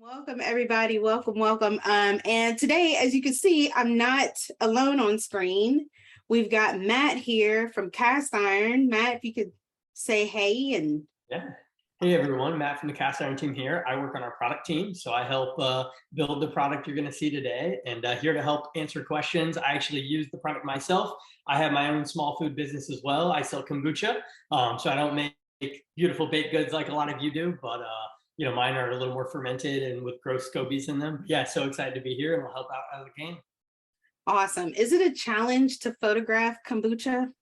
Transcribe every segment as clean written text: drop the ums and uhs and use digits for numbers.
Welcome, everybody. Welcome. And today, as you can see, I'm not alone on screen. We've got Matt here from Castiron. Matt, if you could say hey and Yeah. Hey everyone, Matt from the Castiron team here. I work on our product team, so I help build the product you're going to see today, and here to help answer questions. I actually use the product myself. I have my own small food business as well. I sell kombucha, so I don't make beautiful baked goods like a lot of you do, but mine are a little more fermented and with gross scobies in them. Yeah, so excited to be here, and we'll help out as a game. awesome. Is it a challenge to photograph kombucha?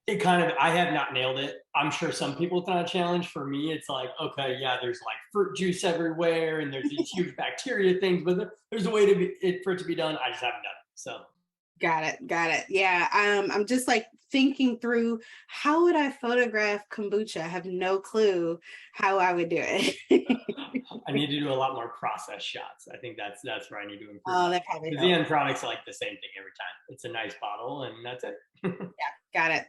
I have not nailed it. I'm sure some people it's not a challenge. For me, it's like, okay, yeah, there's like fruit juice everywhere and there's these huge bacteria things, but there's a way for it to be done. I just haven't done it. So Got it. Yeah. I'm just like thinking through how would I photograph kombucha? I have no clue how I would do it. I need to do a lot more process shots. I think that's where I need to improve. Oh, that probably The end product's like the same thing every time. It's a nice bottle and that's it. Yeah, got it.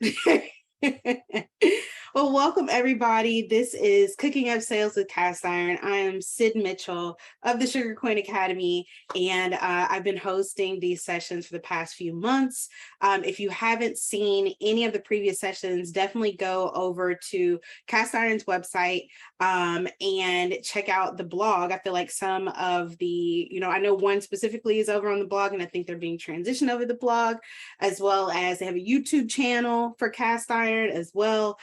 Well, welcome everybody. This is Cooking Up Sales with Castiron. I am Sid Mitchell of the Sugar Queen Academy, and I've been hosting these sessions for the past few months. If you haven't seen any of the previous sessions, definitely go over to Castiron's website and check out the blog. I feel like some of the, I know one specifically is over on the blog, and I think they're being transitioned over the blog, as well as they have a YouTube channel for Castiron as well.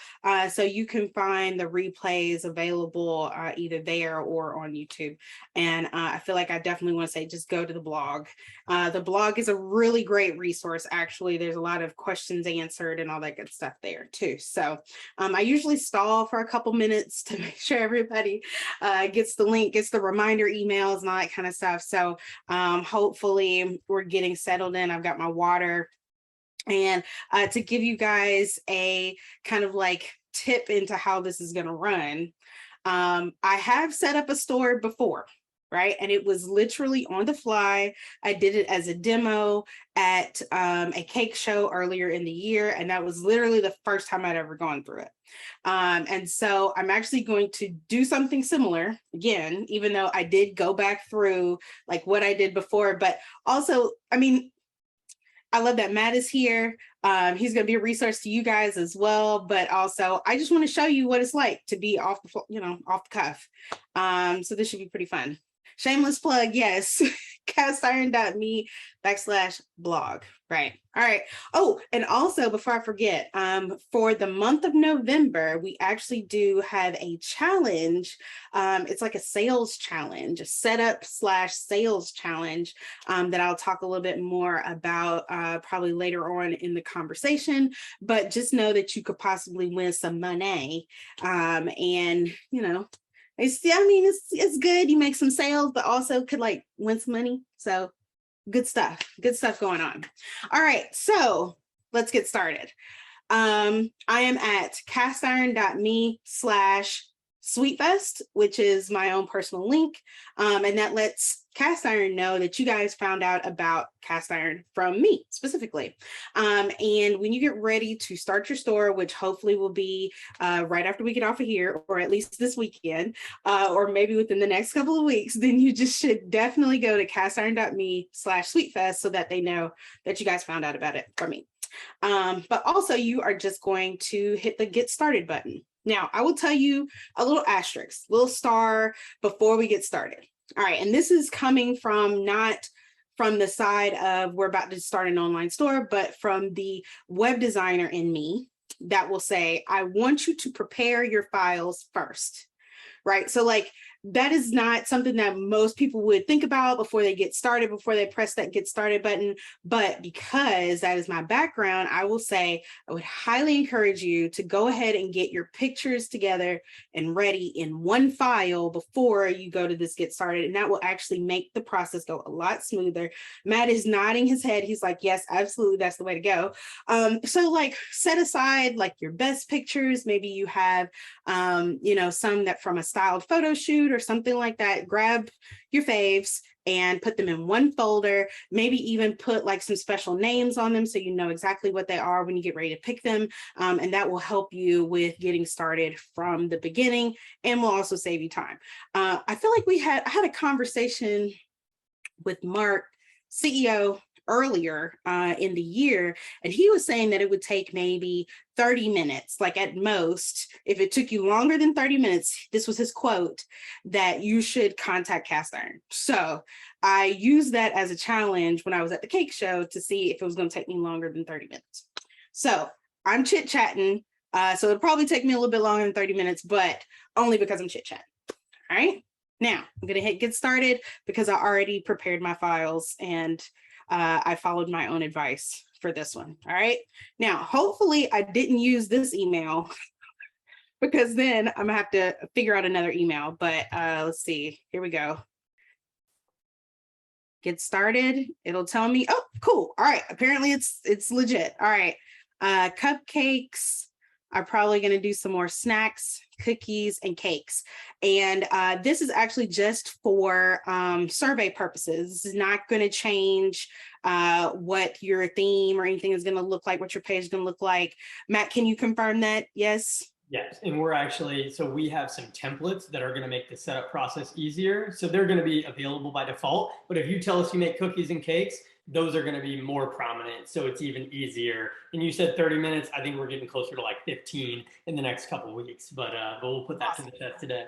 So you can find the replays available either there or on YouTube. And I feel like I definitely want to say, just go to the blog. The blog is a really great resource. Actually, there's a lot of questions answered and all that good stuff there too. So I usually stall for a couple minutes to make sure everybody gets the link, gets the reminder emails and all that kind of stuff. So hopefully we're getting settled in. I've got my water. And to give you guys a kind of like tip into how this is going to run, I have set up a store before, right? And it was literally on the fly. I did it as a demo at a cake show earlier in the year. And that was literally the first time I'd ever gone through it. And so I'm actually going to do something similar again, even though I did go back through like what I did before, but also, I love that Matt is here. He's going to be a resource to you guys as well. But also, I just want to show you what it's like to be off the cuff. So this should be pretty fun. Shameless plug, yes. castiron.me/blog. Right. All right. Oh, and also before I forget, for the month of November, we actually do have a challenge. It's like a sales challenge, a setup/sales challenge that I'll talk a little bit more about probably later on in the conversation. But just know that you could possibly win some money. It's good. You make some sales, but also could like win some money. So good stuff going on. All right, so let's get started. I am at castiron.me/sweetfest, which is my own personal link. And that lets Castiron know that you guys found out about Castiron from me specifically. And when you get ready to start your store, which hopefully will be right after we get off of here, or at least this weekend, or maybe within the next couple of weeks, then you just should definitely go to castiron.me/sweetfest so that they know that you guys found out about it from me. But also you are just going to hit the get started button. Now, I will tell you a little asterisk, little star before we get started. All right, and this is coming from not from the side of we're about to start an online store, but from the web designer in me that will say, I want you to prepare your files first, right? So like that is not something that most people would think about before they get started, before they press that get started button. But because that is my background, I will say I would highly encourage you to go ahead and get your pictures together and ready in one file before you go to this get started. And that will actually make the process go a lot smoother. Matt is nodding his head. He's like, yes, absolutely. That's the way to go. So like set aside like your best pictures. Maybe you have, some that from a styled photo shoot or something like that, grab your faves and put them in one folder, maybe even put like some special names on them so you know exactly what they are when you get ready to pick them. And that will help you with getting started from the beginning and will also save you time. I feel like I had a conversation with Mark, CEO, earlier in the year, and he was saying that it would take maybe 30 minutes, like at most. If it took you longer than 30 minutes, this was his quote, that you should contact Castiron. So I used that as a challenge when I was at the cake show to see if it was going to take me longer than 30 minutes. So I'm chit-chatting, so it'll probably take me a little bit longer than 30 minutes, but only because I'm chit-chatting. All right. Now I'm going to hit get started because I already prepared my files and I followed my own advice for this one. All right. Now, hopefully I didn't use this email because then I'm gonna have to figure out another email, but let's see. Here we go. Get started. It'll tell me, oh, cool. All right. Apparently it's legit. All right. Cupcakes. I'm probably going to do some more snacks, cookies, and cakes. And this is actually just for survey purposes. This is not going to change what your theme or anything is going to look like, what your page is going to look like. Matt, can you confirm that? Yes? Yes, and we're actually, so we have some templates that are going to make the setup process easier. So they're going to be available by default. But if you tell us you make cookies and cakes, those are going to be more prominent. So it's even easier. And you said 30 minutes. I think we're getting closer to like 15 in the next couple of weeks. But we'll put that awesome to the test today.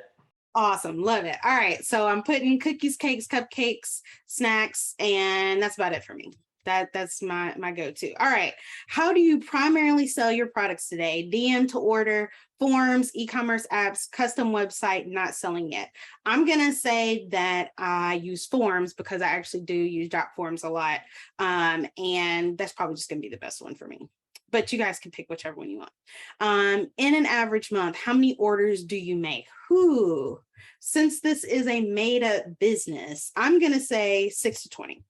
Awesome. Love it. All right. So I'm putting cookies, cakes, cupcakes, snacks, and that's about it for me. That's my go-to. All right. How do you primarily sell your products today? DM to order, forms, e-commerce apps, custom website, not selling yet. I'm going to say that I use forms because I actually do use Jotforms a lot. And that's probably just going to be the best one for me. But you guys can pick whichever one you want. In an average month, how many orders do you make? Whew. Since this is a made-up business, I'm going to say 6 to 20.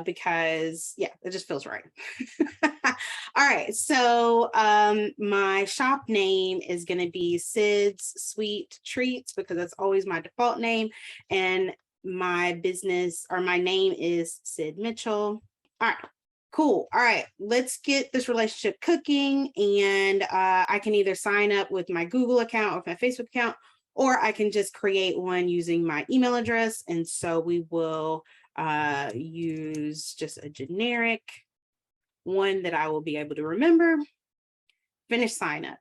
Because yeah, it just feels right. All right. So my shop name is going to be Sid's Sweet Treats because that's always my default name. And my business or my name is Sid Mitchell. All right. Cool. All right. Let's get this relationship cooking. And I can either sign up with my Google account or my Facebook account, or I can just create one using my email address. And so we will use just a generic one that I will be able to remember. Finish sign up.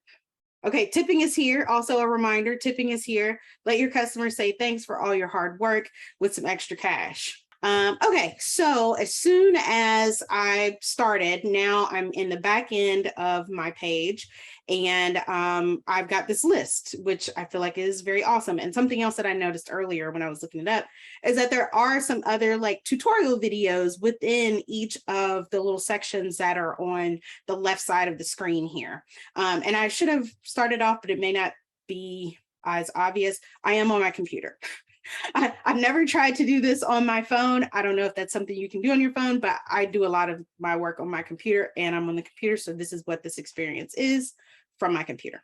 Okay, tipping is here. Also a reminder, tipping is here. Let your customers say thanks for all your hard work with some extra cash. Okay, so as soon as I started, now I'm in the back end of my page and I've got this list, which I feel like is very awesome. And something else that I noticed earlier when I was looking it up is that there are some other like tutorial videos within each of the little sections that are on the left side of the screen here. And I should have started off, but it may not be as obvious. I am on my computer. I've never tried to do this on my phone. I don't know if that's something you can do on your phone, but I do a lot of my work on my computer and I'm on the computer. So this is what this experience is from my computer.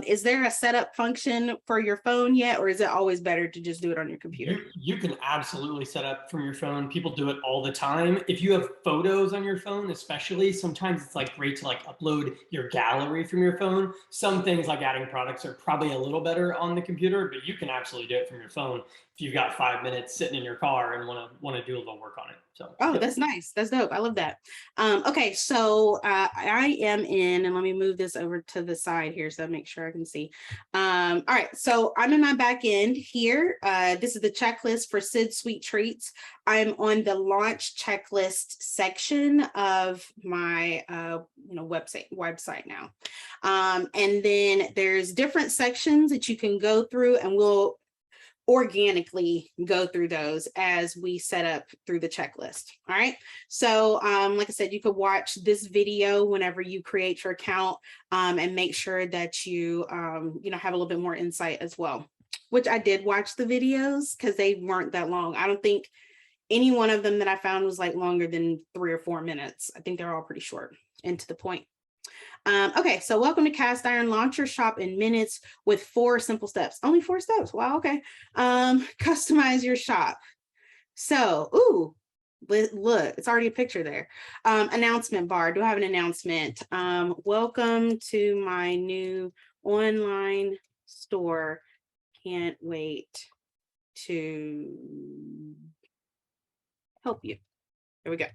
Is there a setup function for your phone yet, or is it always better to just do it on your computer? You can absolutely set up from your phone. People do it all the time. If you have photos on your phone, especially, sometimes it's like great to like upload your gallery from your phone. Some things like adding products are probably a little better on the computer, but you can absolutely do it from your phone if you've got 5 minutes sitting in your car and want to do a little work on it. So oh, that's nice. That's dope. I love that. Okay, so I am in, and let me move this over to the side here so I make sure I can see. All right, so I'm in my back end here. This is the checklist for Sid Sweet Treats. I'm on the launch checklist section of my website now. And then there's different sections that you can go through, and we'll organically go through those as we set up through the checklist. All right. So like I said, you could watch this video whenever you create your account and make sure that you have a little bit more insight as well, which I did watch the videos because they weren't that long. I don't think any one of them that I found was like longer than 3 or 4 minutes. I think they're all pretty short and to the point. Okay, so welcome to Cast Iron. Launch your shop in minutes with 4 simple steps. Only 4 steps. Wow, okay. Customize your shop. So, look, it's already a picture there. Announcement bar. Do I have an announcement? Welcome to my new online store. Can't wait to help you. There we go.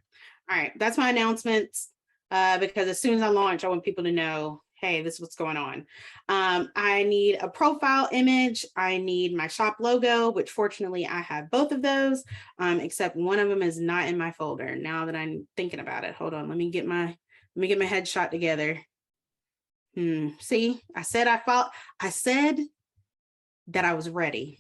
All right, that's my announcements. Because as soon as I launch, I want people to know, hey, this is what's going on. I need a profile image. I need my shop logo, which fortunately I have both of those, except one of them is not in my folder. Now that I'm thinking about it, hold on, let me get my headshot together. See, I said that I was ready.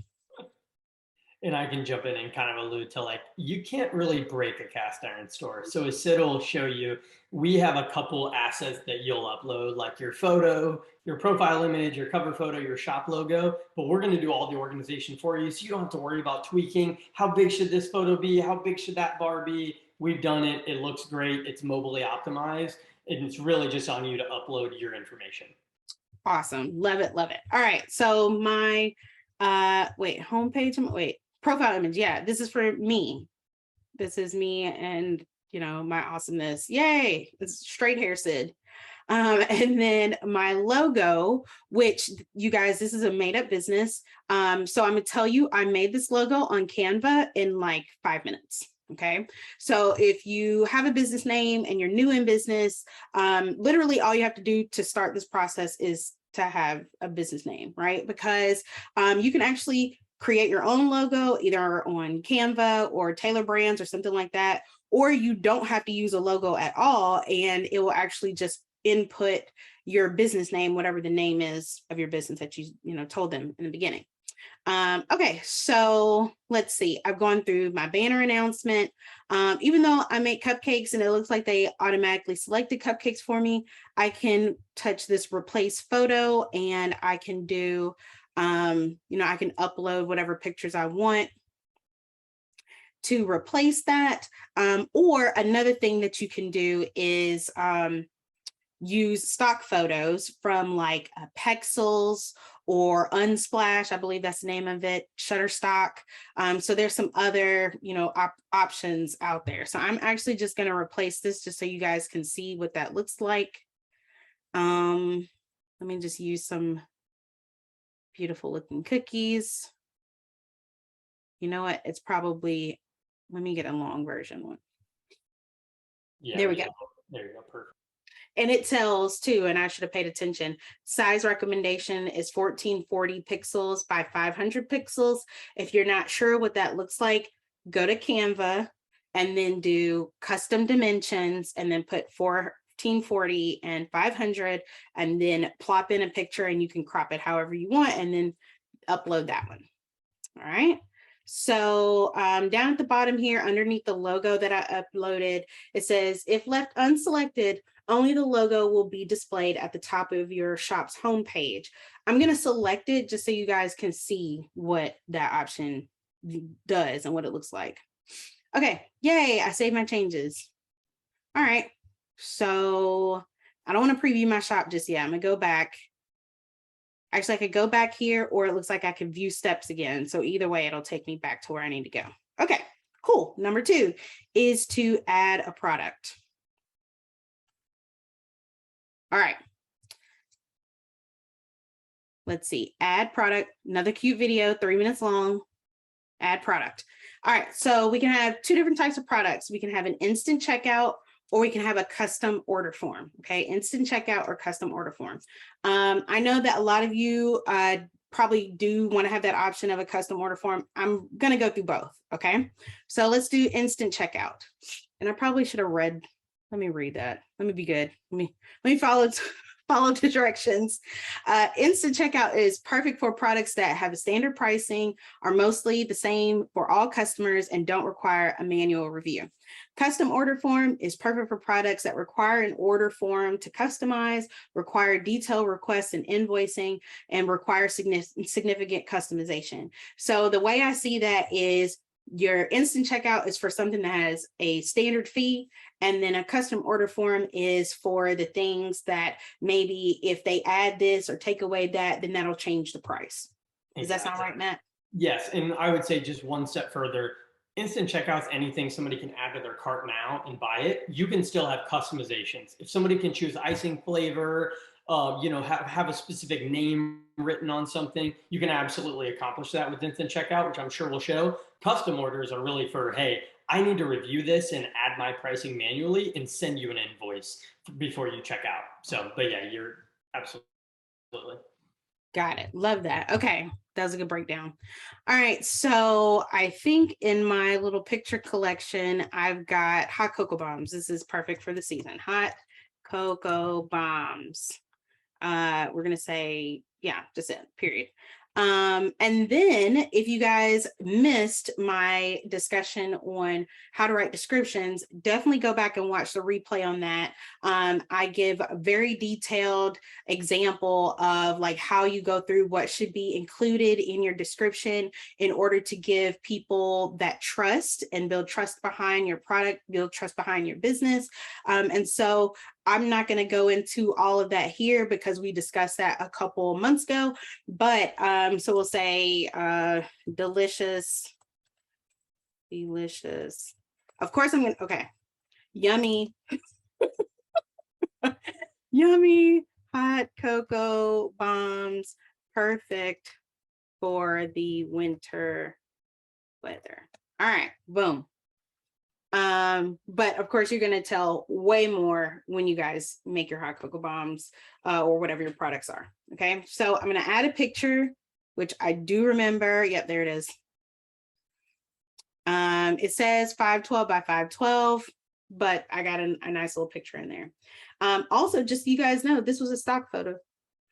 And I can jump in and kind of allude to, like, you can't really break a cast iron store. So as Sid will show you, we have a couple assets that you'll upload, like your photo, your profile image, your cover photo, your shop logo, but we're going to do all the organization for you. So you don't have to worry about tweaking. How big should this photo be? How big should that bar be? We've done it. It looks great. It's mobilely optimized. And it's really just on you to upload your information. Awesome. Love it. Love it. All right. So my, homepage, profile image. Yeah, this is for me. This is me and, my awesomeness. Yay. It's straight hair Sid. And then my logo, which you guys, this is a made up business. So I'm going to tell you, I made this logo on Canva in like 5 minutes. Okay. So if you have a business name and you're new in business, literally all you have to do to start this process is to have a business name, right? Because you can actually create your own logo either on Canva or Tailor Brands or something like that, or you don't have to use a logo at all, and it will actually just input your business name, whatever the name is of your business that you told them in the beginning. Okay, so let's see. I've gone through my banner announcement. Even though I make cupcakes and it looks like they automatically selected cupcakes for me, I can touch this replace photo and I can do, I can upload whatever pictures I want to replace that. Or another thing that you can do is use stock photos from like Pexels or Unsplash, I believe that's the name of it, Shutterstock. So there's some other, options out there. So I'm actually just going to replace this just so you guys can see what that looks like. Let me just use some beautiful looking cookies. You know what? It's probably, let me get a long version one. Yeah, there we go. There you go. Perfect. And it tells too, and I should have paid attention, size recommendation is 1440 pixels by 500 pixels. If you're not sure what that looks like, go to Canva and then do custom dimensions and then put 1440 and 500 and then plop in a picture and you can crop it however you want and then upload that one. All right. So down at the bottom here, underneath the logo that I uploaded, it says, if left unselected, only the logo will be displayed at the top of your shop's homepage. I'm going to select it just so you guys can see what that option does and what it looks like. Okay, yay, I saved my changes. All right, so I don't want to preview my shop just yet. I'm going to go back. Actually, I could go back here, or it looks like I could view steps again. So either way, it'll take me back to where I need to go. Okay, cool. Number 2 is to add a product. All right. Let's see. Add product. Another cute video, 3 minutes long. Add product. All right. So we can have 2 different types of products. We can have an instant checkout, or we can have a custom order form. Okay. Instant checkout or custom order form. I know that a lot of you probably do want to have that option of a custom order form. I'm going to go through both. Okay. So let's do instant checkout. And I probably should have read. Let me read that. Let me be good. Let me follow the directions. Instant checkout is perfect for products that have a standard pricing, are mostly the same for all customers, and don't require a manual review. Custom order form is perfect for products that require an order form to customize, require detailed requests and invoicing, and require significant customization. So the way I see that is Your instant checkout is for something that has a standard fee, and then a custom order form is for the things that maybe if they add this or take away that, then that'll change the price. Does that sound Exactly. right, Matt? Yes, and I would say just one step further, instant checkouts, anything somebody can add to their cart now and buy it. You can still have customizations. If somebody can choose icing flavor, have a specific name written on something, you can absolutely accomplish that with instant checkout, which I'm sure will show. Custom orders are really for, hey, I need to review this and add my pricing manually and send you an invoice before you check out. So, but yeah, you're absolutely. Got it. Love that. Okay. That was a good breakdown. All right. So I think in my little picture collection, I've got hot cocoa bombs. This is perfect for the season. Hot cocoa bombs. We're going to say, yeah, just it, period. And then if you guys missed my discussion on how to write descriptions, definitely go back and watch the replay on that. I give a very detailed example of like how you go through what should be included in your description in order to give people that trust and build trust behind your product, build trust behind your business. And so I'm not going to go into all of that here because we discussed that a couple months ago, but so we'll say delicious. Of course I'm going to, okay. Yummy. Yummy hot cocoa bombs, perfect for the winter weather. All right, boom. But of course, you're going to tell way more when you guys make your hot cocoa bombs or whatever your products are. Okay, so I'm going to add a picture, which I do remember. Yep, there it is. It says 512 by 512, but I got a nice little picture in there. Also, just so you guys know, this was a stock photo.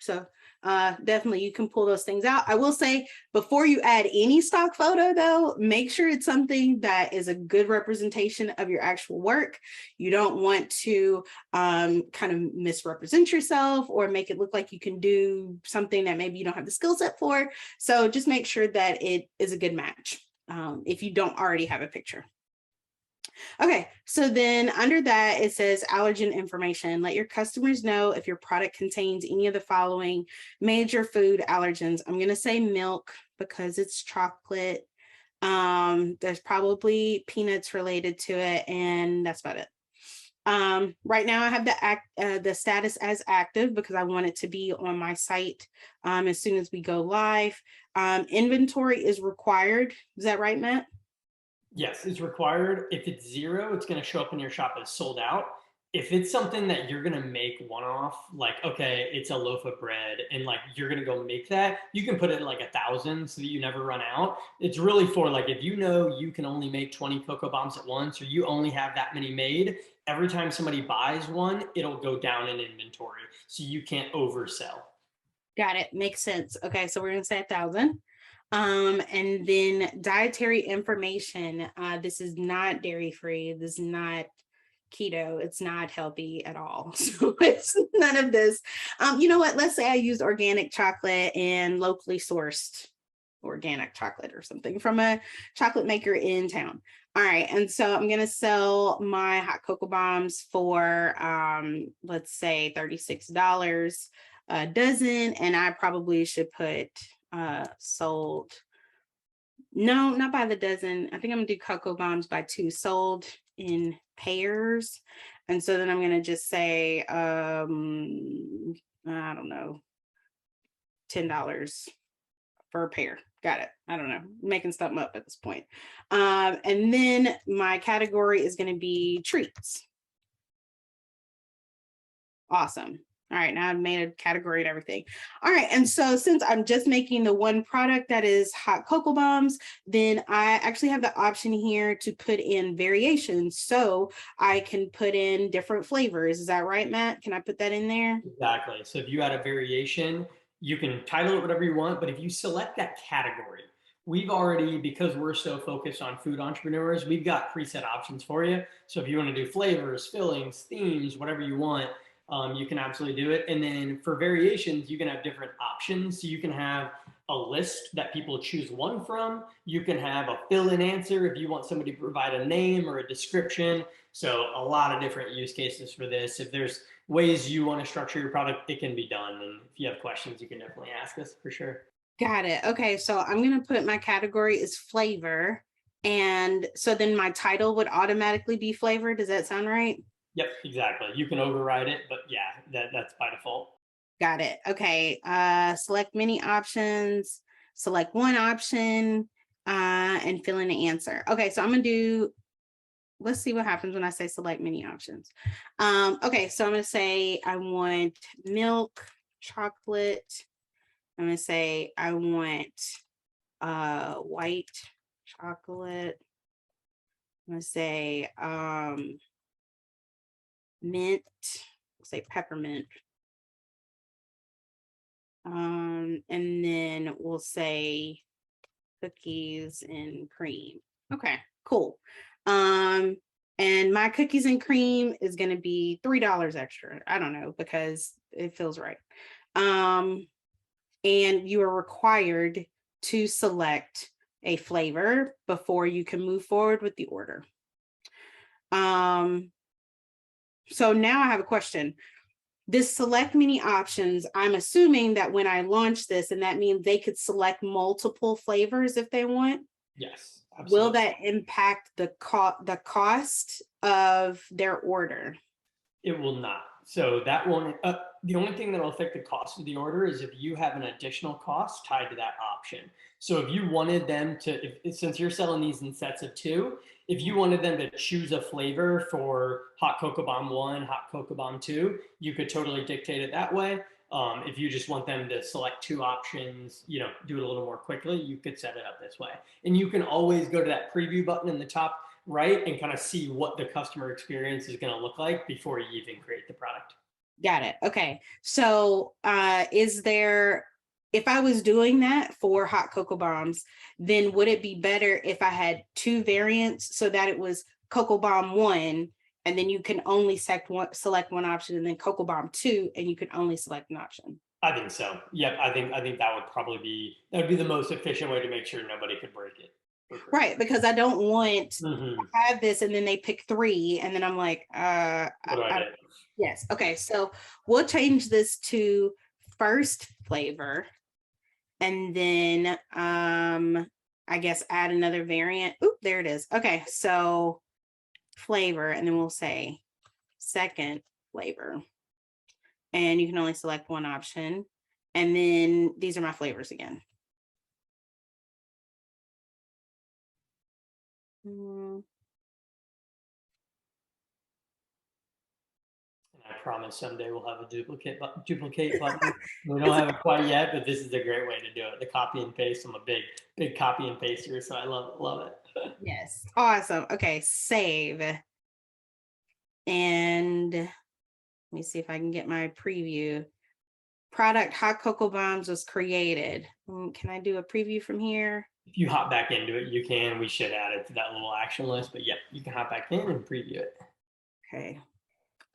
So definitely you can pull those things out. I will say before you add any stock photo though, make sure it's something that is a good representation of your actual work. You don't want to kind of misrepresent yourself or make it look like you can do something that maybe you don't have the skill set for. So just make sure that it is a good match if you don't already have a picture. Okay, so then under that, it says allergen information. Let your customers know if your product contains any of the following major food allergens. I'm going to say milk because it's chocolate. There's probably peanuts related to it, and that's about it. Right now, I have the status as active because I want it to be on my site as soon as we go live. Inventory is required. Is that right, Matt? Yes, it's required. If it's 0, it's going to show up in your shop as sold out. If it's something that you're going to make one off, like, okay, it's a loaf of bread and like you're going to go make that, you can put it like 1,000 so that you never run out. It's really for like, if you know you can only make 20 cocoa bombs at once or you only have that many made, every time somebody buys one, it'll go down in inventory. So you can't oversell. Got it. Makes sense. Okay, so we're going to say 1,000. And then dietary information. This is not dairy free. This is not keto. It's not healthy at all. So it's none of this. You know what? Let's say I used organic chocolate and locally sourced organic chocolate or something from a chocolate maker in town. All right. And so I'm going to sell my hot cocoa bombs for, let's say $36 a dozen. And I probably should put sold. No, not by the dozen. I think I'm gonna do cocoa bombs by 2, sold in pairs. And so then I'm gonna just say, I don't know, $10 for a pair. Got it. I don't know, making something up at this point. And then my category is gonna be treats. Awesome. All right, now I've made a category and everything. All right, and so since I'm just making the one product that is hot cocoa bombs, then I actually have the option here to put in variations. So I can put in different flavors. Is that right, Matt? Can I put that in there? Exactly. So if you add a variation, you can title it whatever you want, but if you select that category, we've already, because we're so focused on food entrepreneurs, we've got preset options for you. So if you want to do flavors, fillings, themes, whatever you want, you can absolutely do it. And then for variations, you can have different options. So you can have a list that people choose one from. You can have a fill-in answer if you want somebody to provide a name or a description. So a lot of different use cases for this. If there's ways you want to structure your product, it can be done. And if you have questions, you can definitely ask us for sure. Got it. Okay, so I'm gonna put my category is flavor. And so then my title would automatically be flavor. Does that sound right? Yep, exactly. You can override it, but yeah, that's by default. Got it. Okay. Select many options, select one option, and fill in the answer. Okay, so I'm gonna do, let's see what happens when I say select many options. Okay, so I'm gonna say I want milk, chocolate. I'm gonna say I want white chocolate. I'm gonna say mint, say peppermint. And then we'll say cookies and cream. Okay, cool. And my cookies and cream is going to be $3 extra. I don't know, because it feels right. And you are required to select a flavor before you can move forward with the order. So now I have a question. This select many options, I'm assuming that when I launch this, and that means they could select multiple flavors if they want. Yes, absolutely. Will that impact the cost of their order? It will not. So that won't, the only thing that will affect the cost of the order is if you have an additional cost tied to that option. So if you wanted them to, since you're selling these in sets of 2, if you wanted them to choose a flavor for hot cocoa bomb 1, hot cocoa bomb 2, you could totally dictate it that way. If you just want them to select 2 options, do it a little more quickly, you could set it up this way. And you can always go to that preview button in the top right and kind of see what the customer experience is going to look like before you even create the product. Got it. Okay. So is there, if I was doing that for hot cocoa bombs, then would it be better if I had 2 variants so that it was cocoa bomb 1 and then you can only select one option, and then cocoa bomb 2 and you can only select an option? I think so. Yep. I think that would probably be the most efficient way to make sure nobody could break it. Right, because I don't want to have this and then they pick 3 and then I'm like, yes. Okay, so we'll change this to first flavor and then I guess add another variant. Oop, there it is. Okay, so flavor, and then we'll say second flavor. And you can only select one option. And then these are my flavors again. And I promise someday we'll have a duplicate button. We don't have it quite yet, but this is a great way to do it. The copy and paste. I'm a big copy and paster, so I love it. Yes, awesome. Okay, save. And let me see if I can get my preview. Product hot cocoa bombs was created. Can I do a preview from here? If you hop back into it, you can. We should add it to that little action list, but yeah, you can hop back in and preview it. Okay.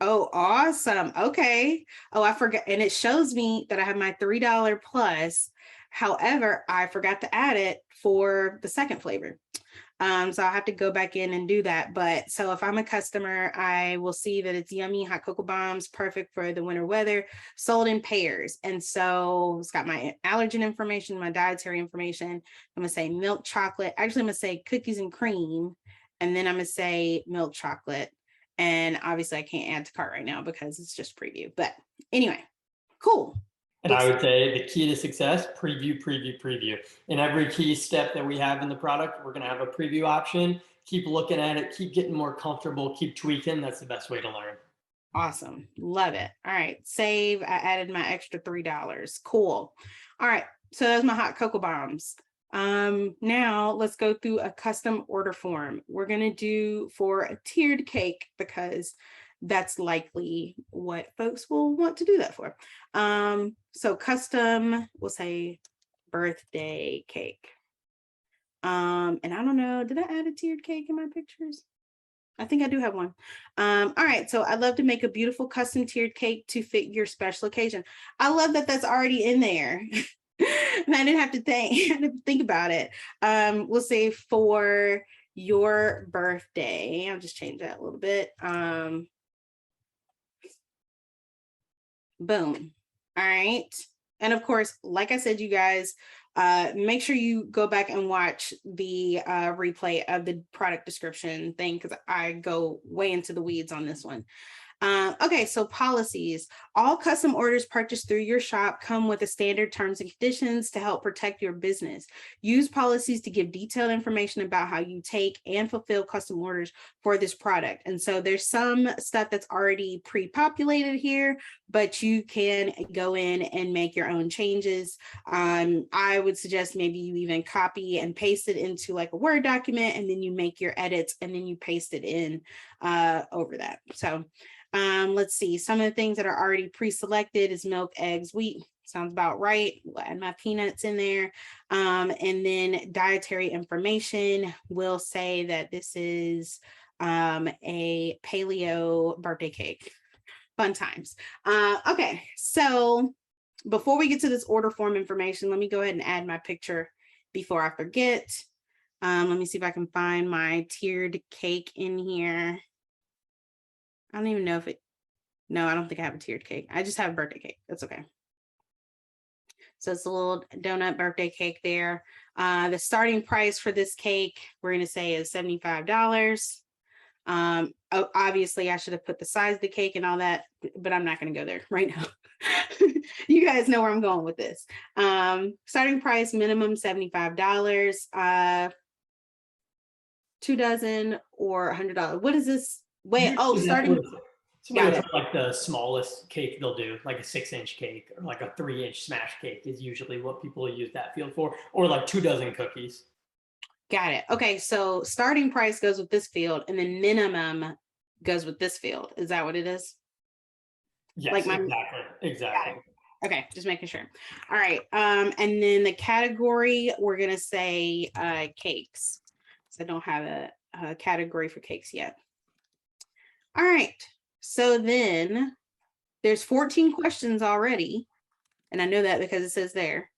Oh, awesome. Okay. Oh, I forgot. And it shows me that I have my $3 plus. However, I forgot to add it for the second flavor. So I'll have to go back in and do that. But so if I'm a customer, I will see that it's yummy hot cocoa bombs, perfect for the winter weather, sold in pairs. And so it's got my allergen information, my dietary information. I'm going to say milk chocolate. Actually, I'm going to say cookies and cream. And then I'm going to say milk chocolate. And obviously I can't add to cart right now because it's just preview. But anyway, cool. And I would say the key to success, preview, preview, preview. In every key step that we have in the product, we're going to have a preview option. Keep looking at it, keep getting more comfortable, keep tweaking. That's the best way to learn. Awesome. Love it. All right. Save. I added my extra $3. Cool. All right. So that's my hot cocoa bombs. Now let's go through a custom order form. We're going to do for a tiered cake because that's likely what folks will want to do that for. So custom, we'll say birthday cake. And I don't know, did I add a tiered cake in my pictures? I think I do have one. All right, so I'd love to make a beautiful custom tiered cake to fit your special occasion. I love that that's already in there. I didn't have to think, I didn't have to think about it. We'll say for your birthday. I'll just change that a little bit. Boom. All right. And of course, like I said, you guys, make sure you go back and watch the replay of the product description thing, because I go way into the weeds on this one. Okay, so policies. All custom orders purchased through your shop come with a standard terms and conditions to help protect your business. Use policies to give detailed information about how you take and fulfill custom orders for this product. And so there's some stuff that's already pre-populated here, but you can go in and make your own changes. I would suggest maybe you even copy and paste it into like a Word document, and then you make your edits and then you paste it in over that. So let's see, some of the things that are already pre-selected is milk, eggs, wheat. Sounds about right. We'll add my peanuts in there. And then dietary information will say that this is a paleo birthday cake. Fun times. Okay, so before we get to this order form information, let me go ahead and add my picture before I forget. Let me see if I can find my tiered cake in here. I don't even know if no, I don't think I have a tiered cake. I just have a birthday cake. That's okay. So it's a little donut birthday cake there. The starting price for this cake, we're going to say is $75. Obviously I should have put the size of the cake and all that, but I'm not going to go there right now. You guys know where I'm going with this. Starting price minimum $75, 2 dozen or $100. What is this? Wait, oh, starting. Somebody for like the smallest cake they'll do, like a 6-inch cake or like a 3-inch smash cake is usually what people use that field for, or like 2 dozen cookies. Got it. Okay, so starting price goes with this field, and then minimum goes with this field. Is that what it is? Yes, like exactly. Okay, just making sure. All right, and then the category, we're gonna say cakes. So I don't have a category for cakes yet. All right, so then there's 14 questions already, and I know that because it says there.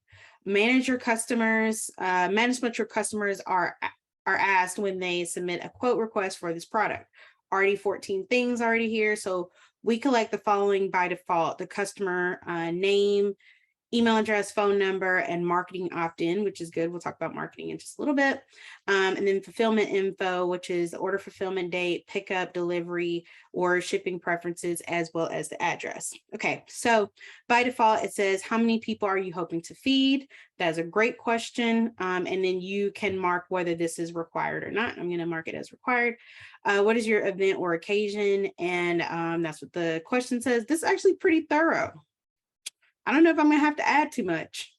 Manage your customers. Manage what your customers are asked when they submit a quote request for this product. Already 14 things already here. So we collect the following by default: the customer name, email address, phone number, and marketing opt-in, which is good. We'll talk about marketing in just a little bit. And then fulfillment info, which is order fulfillment date, pickup, delivery, or shipping preferences, as well as the address. Okay, so by default, it says, how many people are you hoping to feed? That's a great question. And then you can mark whether this is required or not. I'm going to mark it as required. What is your event or occasion? And that's what the question says. This is actually pretty thorough. I don't know if I'm gonna have to add too much.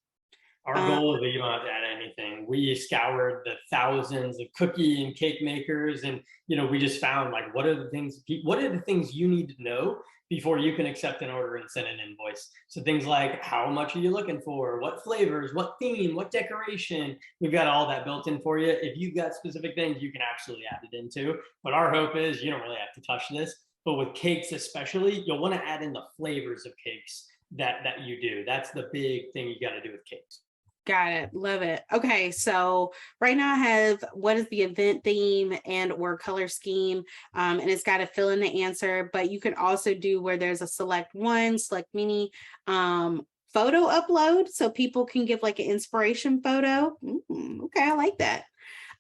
Our goal is that you don't have to add anything. We scoured the thousands of cookie and cake makers, and we just found like what are the things you need to know before you can accept an order and send an invoice. So things like how much are you looking for, what flavors, what theme, what decoration. We've got all that built in for you. If you've got specific things, you can absolutely add it into. But our hope is you don't really have to touch this. But with cakes especially, you'll want to add in the flavors of cakes that you do. That's the big thing you got to do with cakes. Got it. Love it. Okay, so right now I have what is the event theme and or color scheme, and it's got to fill in the answer. But you can also do where there's a select one, select many, photo upload, so people can give like an inspiration photo. Okay, I like that.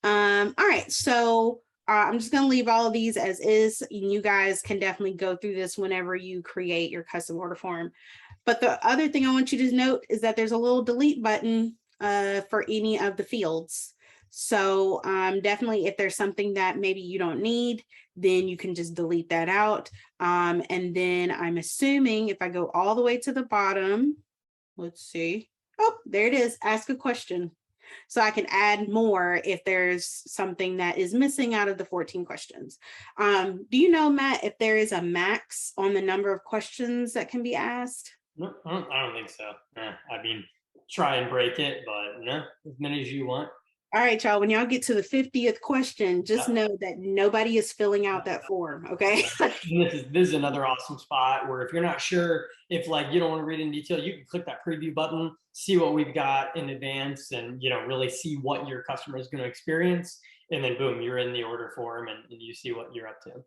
All right, so I'm just going to leave all of these as is. You guys can definitely go through this whenever you create your custom order form. But the other thing I want you to note is that there's a little delete button for any of the fields. So definitely if there's something that maybe you don't need, then you can just delete that out. And then I'm assuming if I go all the way to the bottom, let's see. Oh, there it is. Ask a question. So I can add more if there's something that is missing out of the 14 questions. Do you know, Matt, if there is a max on the number of questions that can be asked? No, I don't think so. I mean, try and break it, but no, as many as you want. All right, y'all, when y'all get to the 50th question, just Yeah. know that nobody is filling out that form, okay? And this is another awesome spot where if you're not sure, if like you don't want to read in detail, you can click that preview button, see what we've got in advance, and really see what your customer is going to experience. And then boom, you're in the order form and you see what you're up to.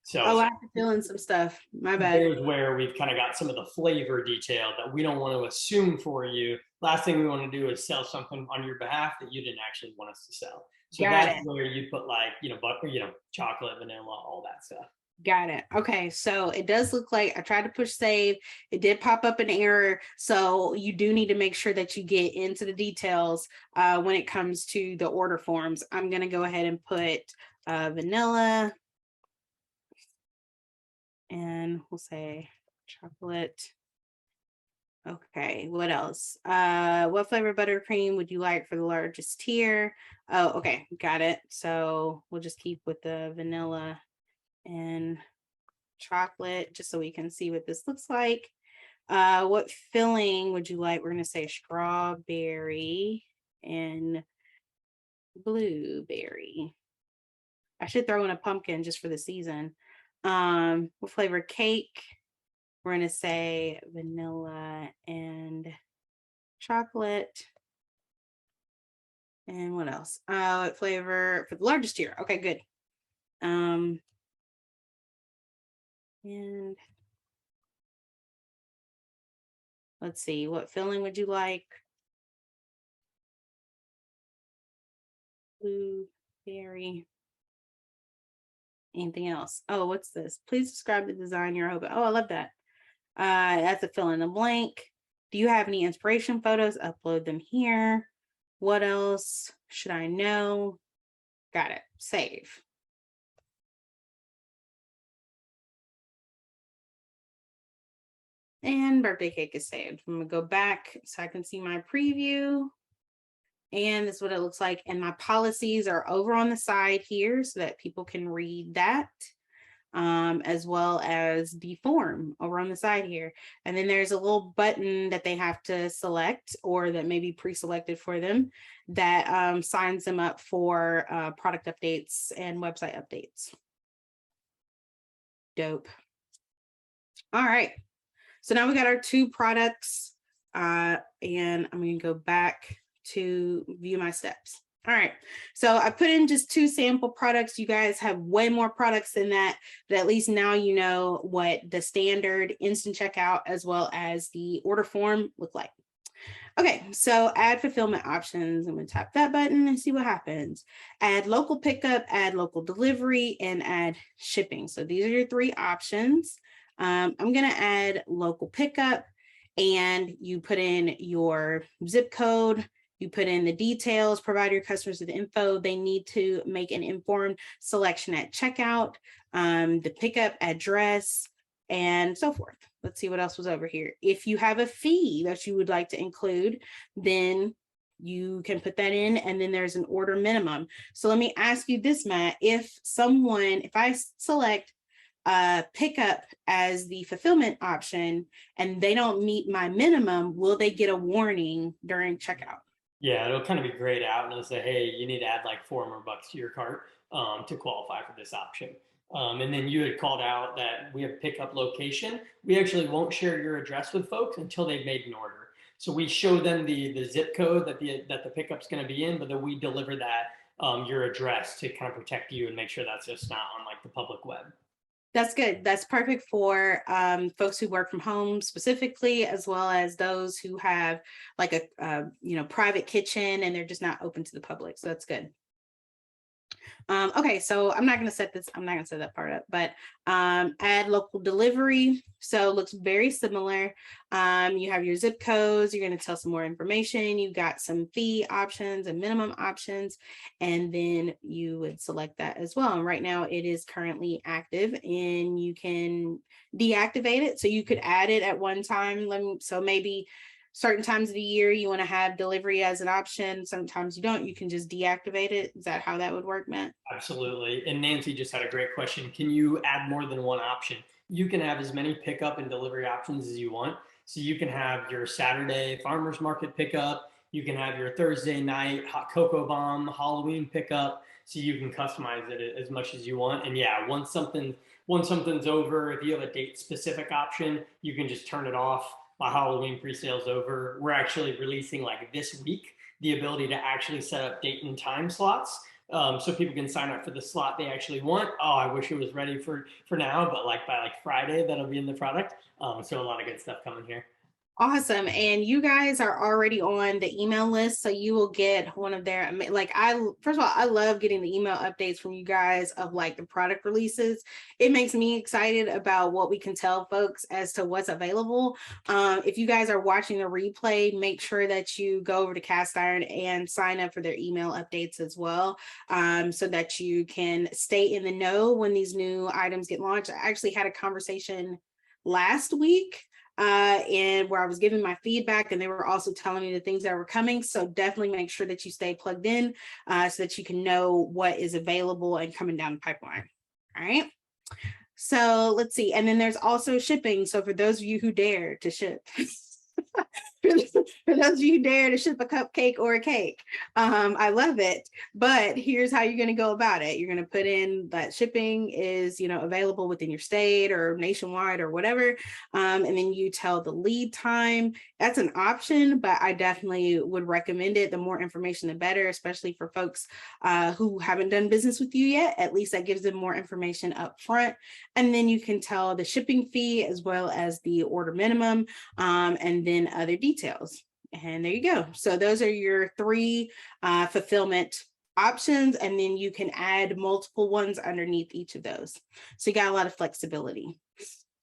So Oh, I have to fill in some stuff. My bad. there's where we've kind of got some of the flavor detail that we don't want to assume for you. Last thing we want to do is sell something on your behalf that you didn't actually want us to sell. So Got that's it. where you put like, butter, chocolate, vanilla, all that stuff. Got it. Okay, so it does look like I tried to push save. It did pop up an error. So you do need to make sure that you get into the details when it comes to the order forms. I'm going to go ahead and put vanilla, and we'll say chocolate. Okay, what else? What flavor buttercream would you like for the largest tier? Oh, okay, got it. So we'll just keep with the vanilla and chocolate just so we can see what this looks like. What filling would you like? We're gonna say strawberry and blueberry. I should throw in a pumpkin just for the season. What flavor cake? We're gonna say vanilla and chocolate. And what else? What flavor for the largest tier? Okay, good. And let's see, what filling would you like? Blueberry. Anything else? Oh, what's this? Please describe the design you're hoping. Oh, I love that. That's a fill in the blank. Do you have any inspiration photos? Upload them here. What else should I know? Got it. Save. And birthday cake is saved. I'm gonna go back so I can see my preview. And this is what it looks like. And my policies are over on the side here so that people can read that, as well as the form over on the side here. And then there's a little button that they have to select, or that may be pre-selected for them, that signs them up for product updates and website updates. Dope. All right. So now we got our 2 products, and I'm going to go back to view my steps. All right, so I put in just 2 sample products. You guys have way more products than that, but at least now you know what the standard instant checkout as well as the order form look like. Okay, so add fulfillment options. I'm going to tap that button and see what happens. Add local pickup, add local delivery, and add shipping. So these are your 3 options. I'm going to add local pickup, and you put in your zip code, you put in the details, provide your customers with the info they need to make an informed selection at checkout, the pickup address, and so forth. Let's see what else was over here. If you have a fee that you would like to include, then you can put that in, and then there's an order minimum. So let me ask you this, Matt. If I select pickup as the fulfillment option and they don't meet my minimum, will they get a warning during checkout? Yeah, it'll kind of be grayed out and it'll say, hey, you need to add like $4 more to your cart to qualify for this option. And then you had called out that we have pickup location. We actually won't share your address with folks until they've made an order. So we show them the zip code that the pickup's going to be in, but then we deliver that your address to kind of protect you and make sure that's just not on like the public web. That's good. That's perfect for folks who work from home specifically, as well as those who have like a private kitchen and they're just not open to the public. So that's good. Okay, so I'm not going to set that part up, but add local delivery. So it looks very similar. You have your zip codes. You're going to tell some more information. You've got some fee options and minimum options, and then you would select that as well. And right now it is currently active, and you can deactivate it. So you could add it at one time. So maybe certain times of the year you want to have delivery as an option. Sometimes you don't. You can just deactivate it. Is that how that would work, Matt? Absolutely. And Nancy just had a great question. Can you add more than one option? You can have as many pickup and delivery options as you want. So you can have your Saturday farmers market pickup. You can have your Thursday night hot cocoa bomb Halloween pickup, so you can customize it as much as you want. And yeah, once something's over, if you have a date specific option, you can just turn it off. My Halloween pre-sale's over. We're actually releasing like this week the ability to actually set up date and time slots, so people can sign up for the slot they actually want. Oh, I wish it was ready for now, but like by like Friday, that'll be in the product. So a lot of good stuff coming here. Awesome. And you guys are already on the email list, so you will get one of their, like, first of all, I love getting the email updates from you guys of like the product releases. It makes me excited about what we can tell folks as to what's available. If you guys are watching the replay, make sure that you go over to Castiron and sign up for their email updates as well, so that you can stay in the know when these new items get launched. I actually had a conversation last week and where I was giving my feedback, and they were also telling me the things that were coming. So definitely make sure that you stay plugged in so that you can know what is available and coming down the pipeline. All right. So let's see. And then there's also shipping. So for those of you who dare to ship, for those of you who dare to ship a cupcake or a cake, I love it. But here's how you're going to go about it. You're going to put in that shipping is, available within your state or nationwide or whatever. And then you tell the lead time. That's an option, but I definitely would recommend it. The more information, the better, especially for folks who haven't done business with you yet. At least that gives them more information up front. And then you can tell the shipping fee as well as the order minimum, and then other details. And there you go. So those are your three fulfillment options, and then you can add multiple ones underneath each of those. So you got a lot of flexibility.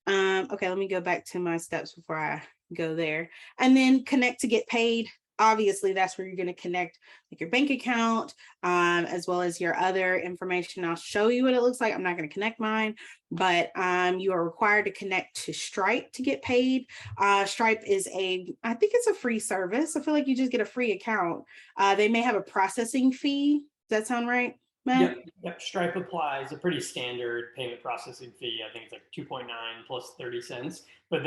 Okay, let me go back to my steps before I go there. And then connect to get paid. Obviously, that's where you're going to connect like your bank account, as well as your other information. I'll show you what it looks like. I'm not going to connect mine, but you are required to connect to Stripe to get paid. Stripe is I think it's a free service. I feel like you just get a free account. They may have a processing fee. Does that sound right, Matt? Yep. Stripe applies a pretty standard payment processing fee. I think it's like 2.9 plus 30 cents. But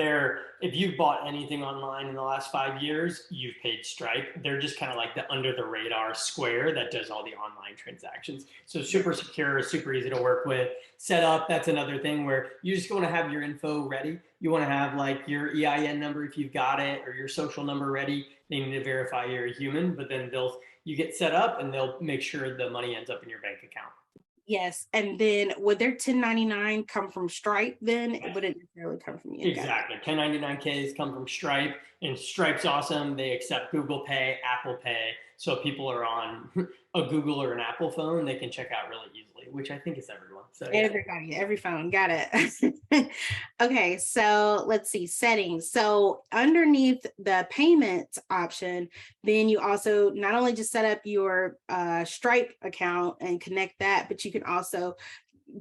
if you've bought anything online in the last 5 years, you've paid Stripe. They're just kind of like the under the radar Square that does all the online transactions. So super secure, super easy to work with. Set up, that's another thing where you just want to have your info ready. You want to have like your EIN number if you've got it, or your social number ready. They need to verify you're a human, but then you get set up and they'll make sure the money ends up in your bank account. Yes. And then would their 1099 come from Stripe then? Would it necessarily come from you? Exactly. 1099Ks come from Stripe, and Stripe's awesome. They accept Google Pay, Apple Pay. So if people are on a Google or an Apple phone, they can check out really easily, which I think is everyone. So yeah. Everybody, every phone, got it. Okay, so let's see, settings. So underneath the payment option, then you also not only just set up your Stripe account and connect that, but you can also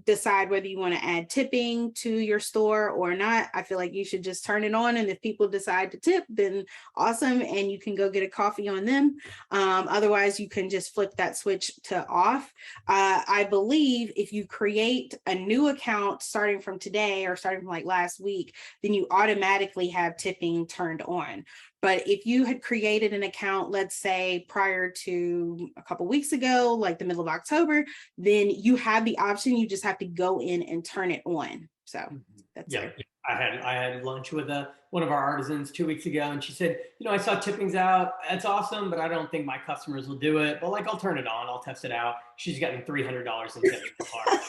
decide whether you want to add tipping to your store or not. I feel like you should just turn it on, and if people decide to tip, then awesome, and you can go get a coffee on them. Otherwise, you can just flip that switch to off. I believe if you create a new account starting from today or starting from like last week, then you automatically have tipping turned on. But if you had created an account, let's say prior to a couple weeks ago, like the middle of October, then you have the option. You just have to go in and turn it on. So that's it. I had lunch with one of our artisans 2 weeks ago, and she said, I saw tipping's out. That's awesome, but I don't think my customers will do it. But like, I'll turn it on. I'll test it out. She's gotten $300 in tipping so far.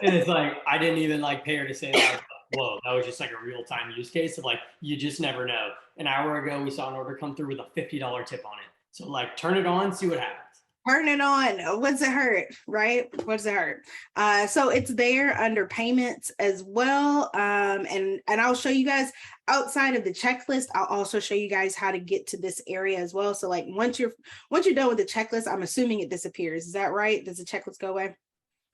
And it's like, I didn't even like pay her to say that. Whoa, that was just like a real-time use case of like, you just never know. An hour ago, we saw an order come through with a $50 tip on it. So like, turn it on, see what happens. Turn it on. What's it hurt, right? What's it hurt? So it's there under payments as well. And I'll show you guys outside of the checklist. I'll also show you guys how to get to this area as well. So like once you're done with the checklist, I'm assuming it disappears. Is that right? Does the checklist go away?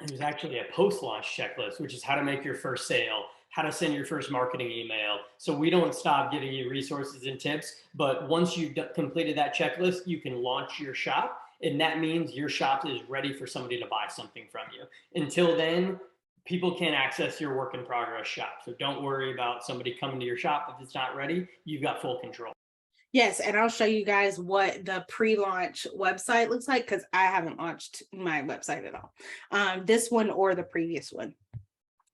There's actually a post-launch checklist, which is how to make your first sale, how to send your first marketing email. So we don't stop giving you resources and tips, but once you've completed that checklist, you can launch your shop. And that means your shop is ready for somebody to buy something from you. Until then, people can't access your work in progress shop. So don't worry about somebody coming to your shop if it's not ready. You've got full control. Yes, and I'll show you guys what the pre-launch website looks like because I haven't launched my website at all. This one or the previous one.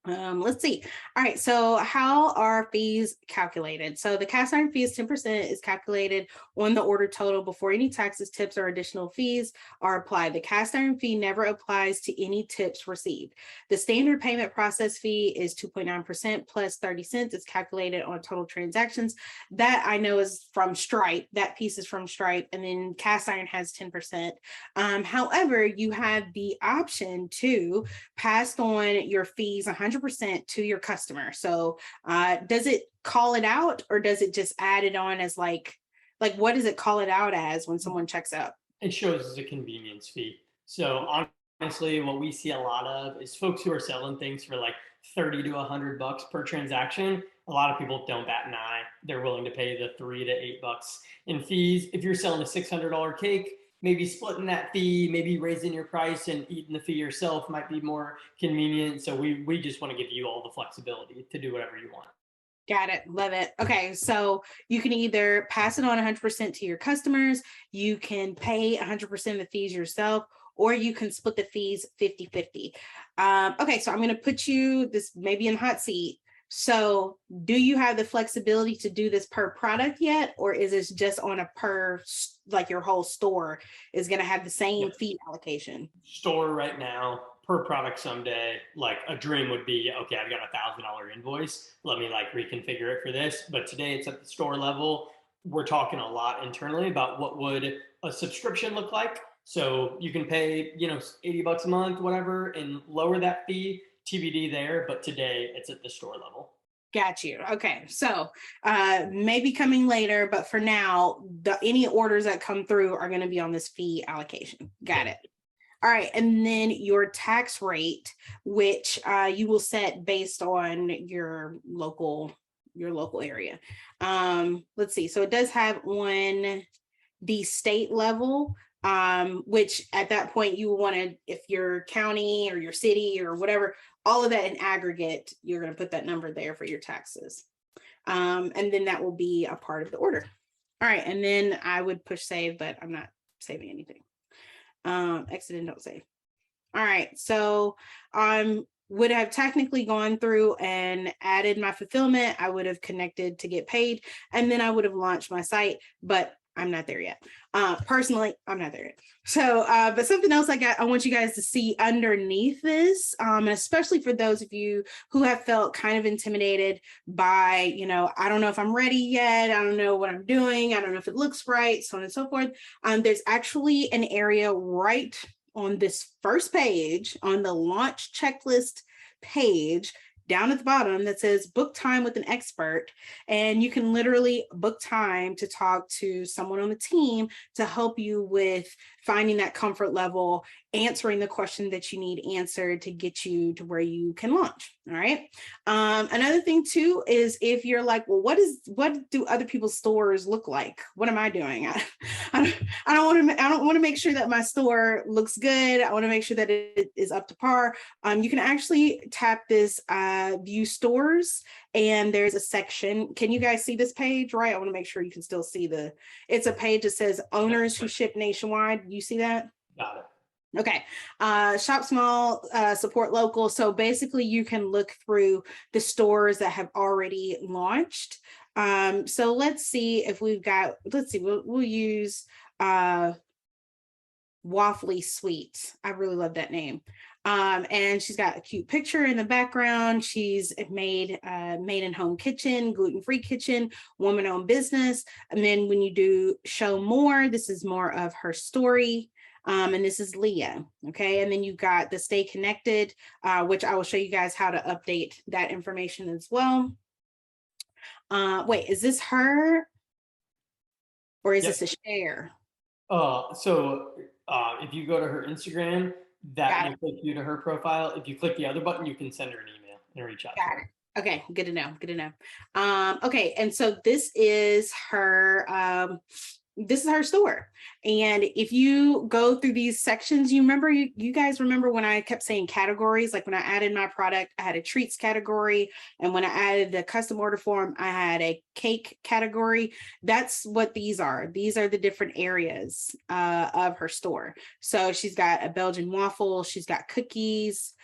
Let's see. All right. So how are fees calculated? So the cast iron fee is 10% is calculated on the order total before any taxes, tips, or additional fees are applied. The cast iron fee never applies to any tips received. The standard payment process fee is 2.9% plus 30 cents. It's calculated on total transactions. That I know is from Stripe. That piece is from Stripe. And then cast iron has 10%. However, you have the option to pass on your fees 100% to your customer. So does it call it out or does it just add it on as like what does it call it out as when someone checks out? It shows as a convenience fee. So honestly, what we see a lot of is folks who are selling things for like 30 to $100 per transaction. A lot of people don't bat an eye. They're willing to pay the $3 to $8 in fees. If you're selling a $600 cake, maybe splitting that fee, maybe raising your price and eating the fee yourself might be more convenient. So we just want to give you all the flexibility to do whatever you want. Got it. Love it. Okay. So you can either pass it on 100% to your customers, you can pay 100% of the fees yourself, or you can split the fees 50-50. Okay. So I'm going to put you this maybe in hot seat. So do you have the flexibility to do this per product yet? Or is this just on a per, like your whole store is going to have the same fee allocation? Store right now per product someday. Like a dream would be, okay, I've got $1,000 invoice. Let me like reconfigure it for this. But today it's at the store level. We're talking a lot internally about what would a subscription look like. So you can pay, $80 a month, whatever, and lower that fee. TBD there, but today it's at the store level. Got you. Okay. So maybe coming later, but for now, any orders that come through are going to be on this fee allocation. Got it. All right. And then your tax rate, which you will set based on your local area. Let's see. So it does have on the state level, which at that point you want to, if your county or your city or whatever, all of that in aggregate, you're going to put that number there for your taxes. And then that will be a part of the order. All right. And then I would push save, but I'm not saving anything. Exit and don't save. All right. So would have technically gone through and added my fulfillment. I would have connected to get paid, and then I would have launched my site, but I'm not there yet. Personally, I'm not there yet. So, but something else I want you guys to see underneath this, and especially for those of you who have felt kind of intimidated by, I don't know if I'm ready yet. I don't know what I'm doing. I don't know if it looks right, so on and so forth. There's actually an area right on this first page on the launch checklist page down at the bottom that says book time with an expert. And you can literally book time to talk to someone on the team to help you with finding that comfort level, answering the question that you need answered to get you to where you can launch. All right. Another thing too is if you're like, well, what do other people's stores look like? What am I doing? I don't want to make sure that my store looks good. I want to make sure that it is up to par. You can actually tap this view stores, and there's a section. Can you guys see this page? Right. I want to make sure you can still see it's a page that says owners who ship nationwide. You see that? Got it. Okay. Shop small, support local. So basically you can look through the stores that have already launched. So let's see if we'll use Waffly Sweet. I really love that name. And she's got a cute picture in the background. She's made in home kitchen, gluten-free kitchen, woman-owned business. And then when you do show more, this is more of her story. And this is Leah. Okay. And then you've got the stay connected, which I will show you guys how to update that information as well. Wait, is this her or is this a share? So if you go to her Instagram, that will take you to her profile. If you click the other button, you can send her an email and reach out. Got it. Okay, good to know. Okay, and so this is her this is her store. And if you go through these sections, you guys remember when I kept saying categories, like when I added my product, I had a treats category. And when I added the custom order form, I had a cake category. That's what these are. These are the different areas of her store. So she's got a Belgian waffle, she's got cookies,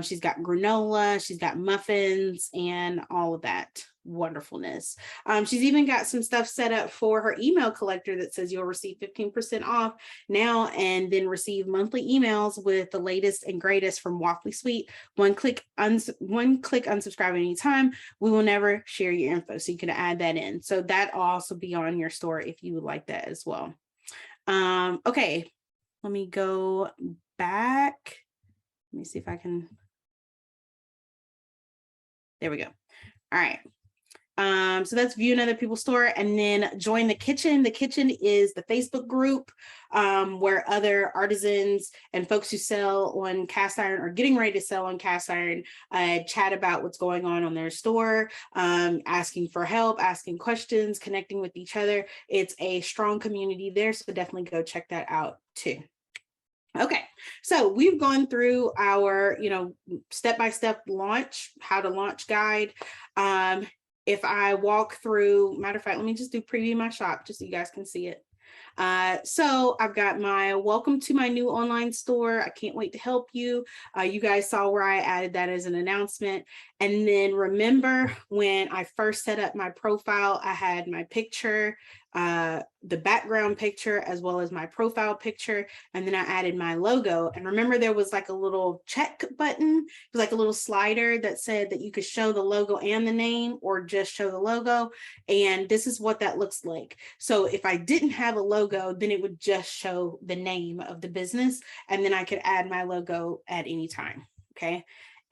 she's got granola, she's got muffins, and all of that wonderfulness. She's even got some stuff set up for her email collector that says you'll receive 15% off now and then receive monthly emails with the latest and greatest from Waffly Sweet. One click unsubscribe anytime. We will never share your info. So you can add that in. So that will also be on your store if you would like that as well. Okay, let me go back. Let me see if I can. There we go. All right. So that's viewing other people's store, and then join the kitchen. The kitchen is the Facebook group where other artisans and folks who sell on cast iron or getting ready to sell on cast iron chat about what's going on their store, asking for help, asking questions, connecting with each other. It's a strong community there, so definitely go check that out too. Okay, so we've gone through our, step-by-step launch, how to launch guide. If I walk through, matter of fact, let me just do preview my shop just so you guys can see it. So I've got my welcome to my new online store. I can't wait to help you. You guys saw where I added that as an announcement. And then remember when I first set up my profile, I had my picture, the background picture, as well as my profile picture. And then I added my logo. And remember, there was like a little check button. It was like a little slider that said that you could show the logo and the name or just show the logo. And this is what that looks like. So if I didn't have a logo, then it would just show the name of the business. And then I could add my logo at any time. Okay.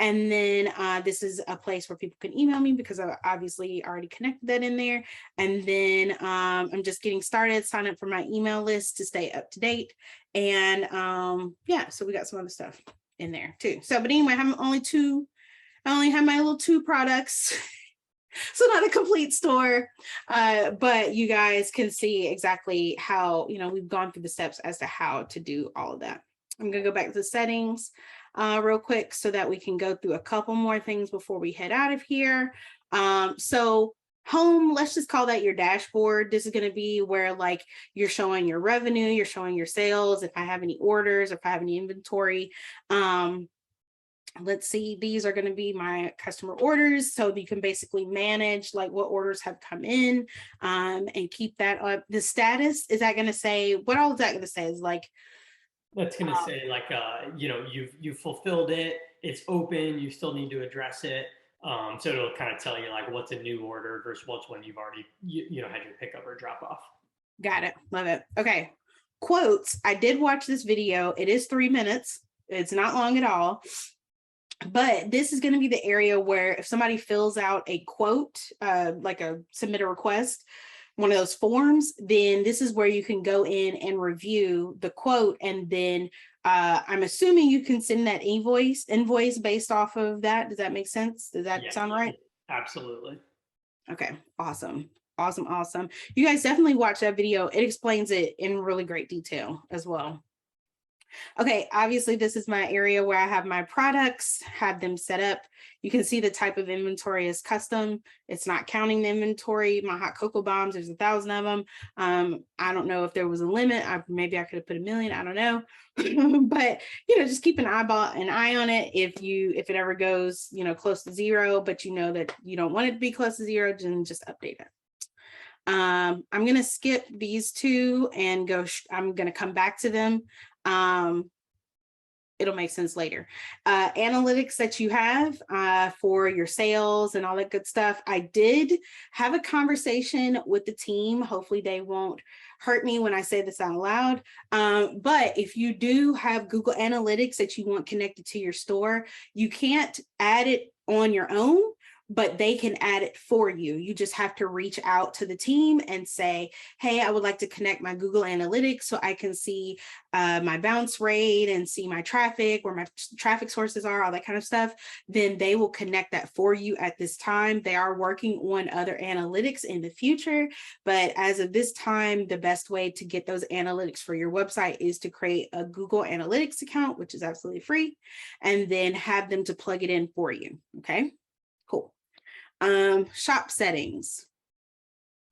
And then this is a place where people can email me because I obviously already connected that in there. And then I'm just getting started, sign up for my email list to stay up to date. And yeah, so we got some other stuff in there too. So, but anyway, I only have my little 2 products. So not a complete store, but you guys can see exactly how, we've gone through the steps as to how to do all of that. I'm going to go back to the settings real quick so that we can go through a couple more things before we head out of here. So home, let's just call that your dashboard. This is going to be where like you're showing your revenue, you're showing your sales, if I have any orders, if I have any inventory. Let's see, these are going to be my customer orders. So you can basically manage like what orders have come in and keep that up. The status, is that going to say, what all is that going to say? Is like, that's going to say like, you've fulfilled it. It's open. You still need to address it. So it'll kind of tell you like what's a new order versus what's one you've already, had your pickup or drop off. Got it. Love it. Okay. Quotes. I did watch this video. It is 3 minutes. It's not long at all. But this is going to be the area where if somebody fills out a quote, like submit a request, one of those forms, then this is where you can go in and review the quote. And then I'm assuming you can send that invoice based off of that. Does that make sense? Does that sound right? Absolutely. Okay, awesome. Awesome. You guys definitely watch that video. It explains it in really great detail as well. Okay, obviously this is my area where I have my products, have them set up. You can see the type of inventory is custom. It's not counting the inventory. My hot cocoa bombs, there's 1,000 of them. I don't know if there was a limit. Maybe I could have put 1 million, I don't know. But, just keep an eye on it. If it ever goes, close to 0, but that you don't want it to be close to 0, then just update it. I'm going to skip these 2 and go, I'm going to come back to them. It'll make sense later. Analytics that you have for your sales and all that good stuff. I did have a conversation with the team. Hopefully they won't hurt me when I say this out loud. But if you do have Google Analytics that you want connected to your store, you can't add it on your own. but they can add it for you. You just have to reach out to the team and say, hey, I would like to connect my Google Analytics so I can see my bounce rate and see my traffic, where my traffic sources are, all that kind of stuff. Then they will connect that for you at this time. They are working on other analytics in the future, but as of this time, the best way to get those analytics for your website is to create a Google Analytics account, which is absolutely free, and then have them to plug it in for you. Okay, cool. Shop settings.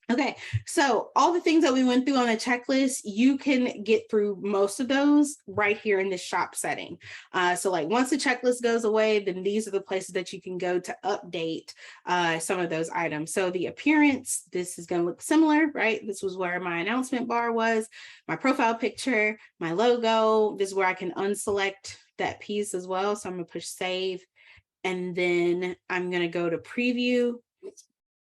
Okay, so all the things that we went through on the checklist, you can get through most of those right here in the shop setting. So like once the checklist goes away, then these are the places that you can go to update some of those items. So the appearance, this is going to look similar, right? This was where my announcement bar was, my profile picture, my logo. This is where I can unselect that piece as well. So I'm going to push save, and then I'm going to go to preview.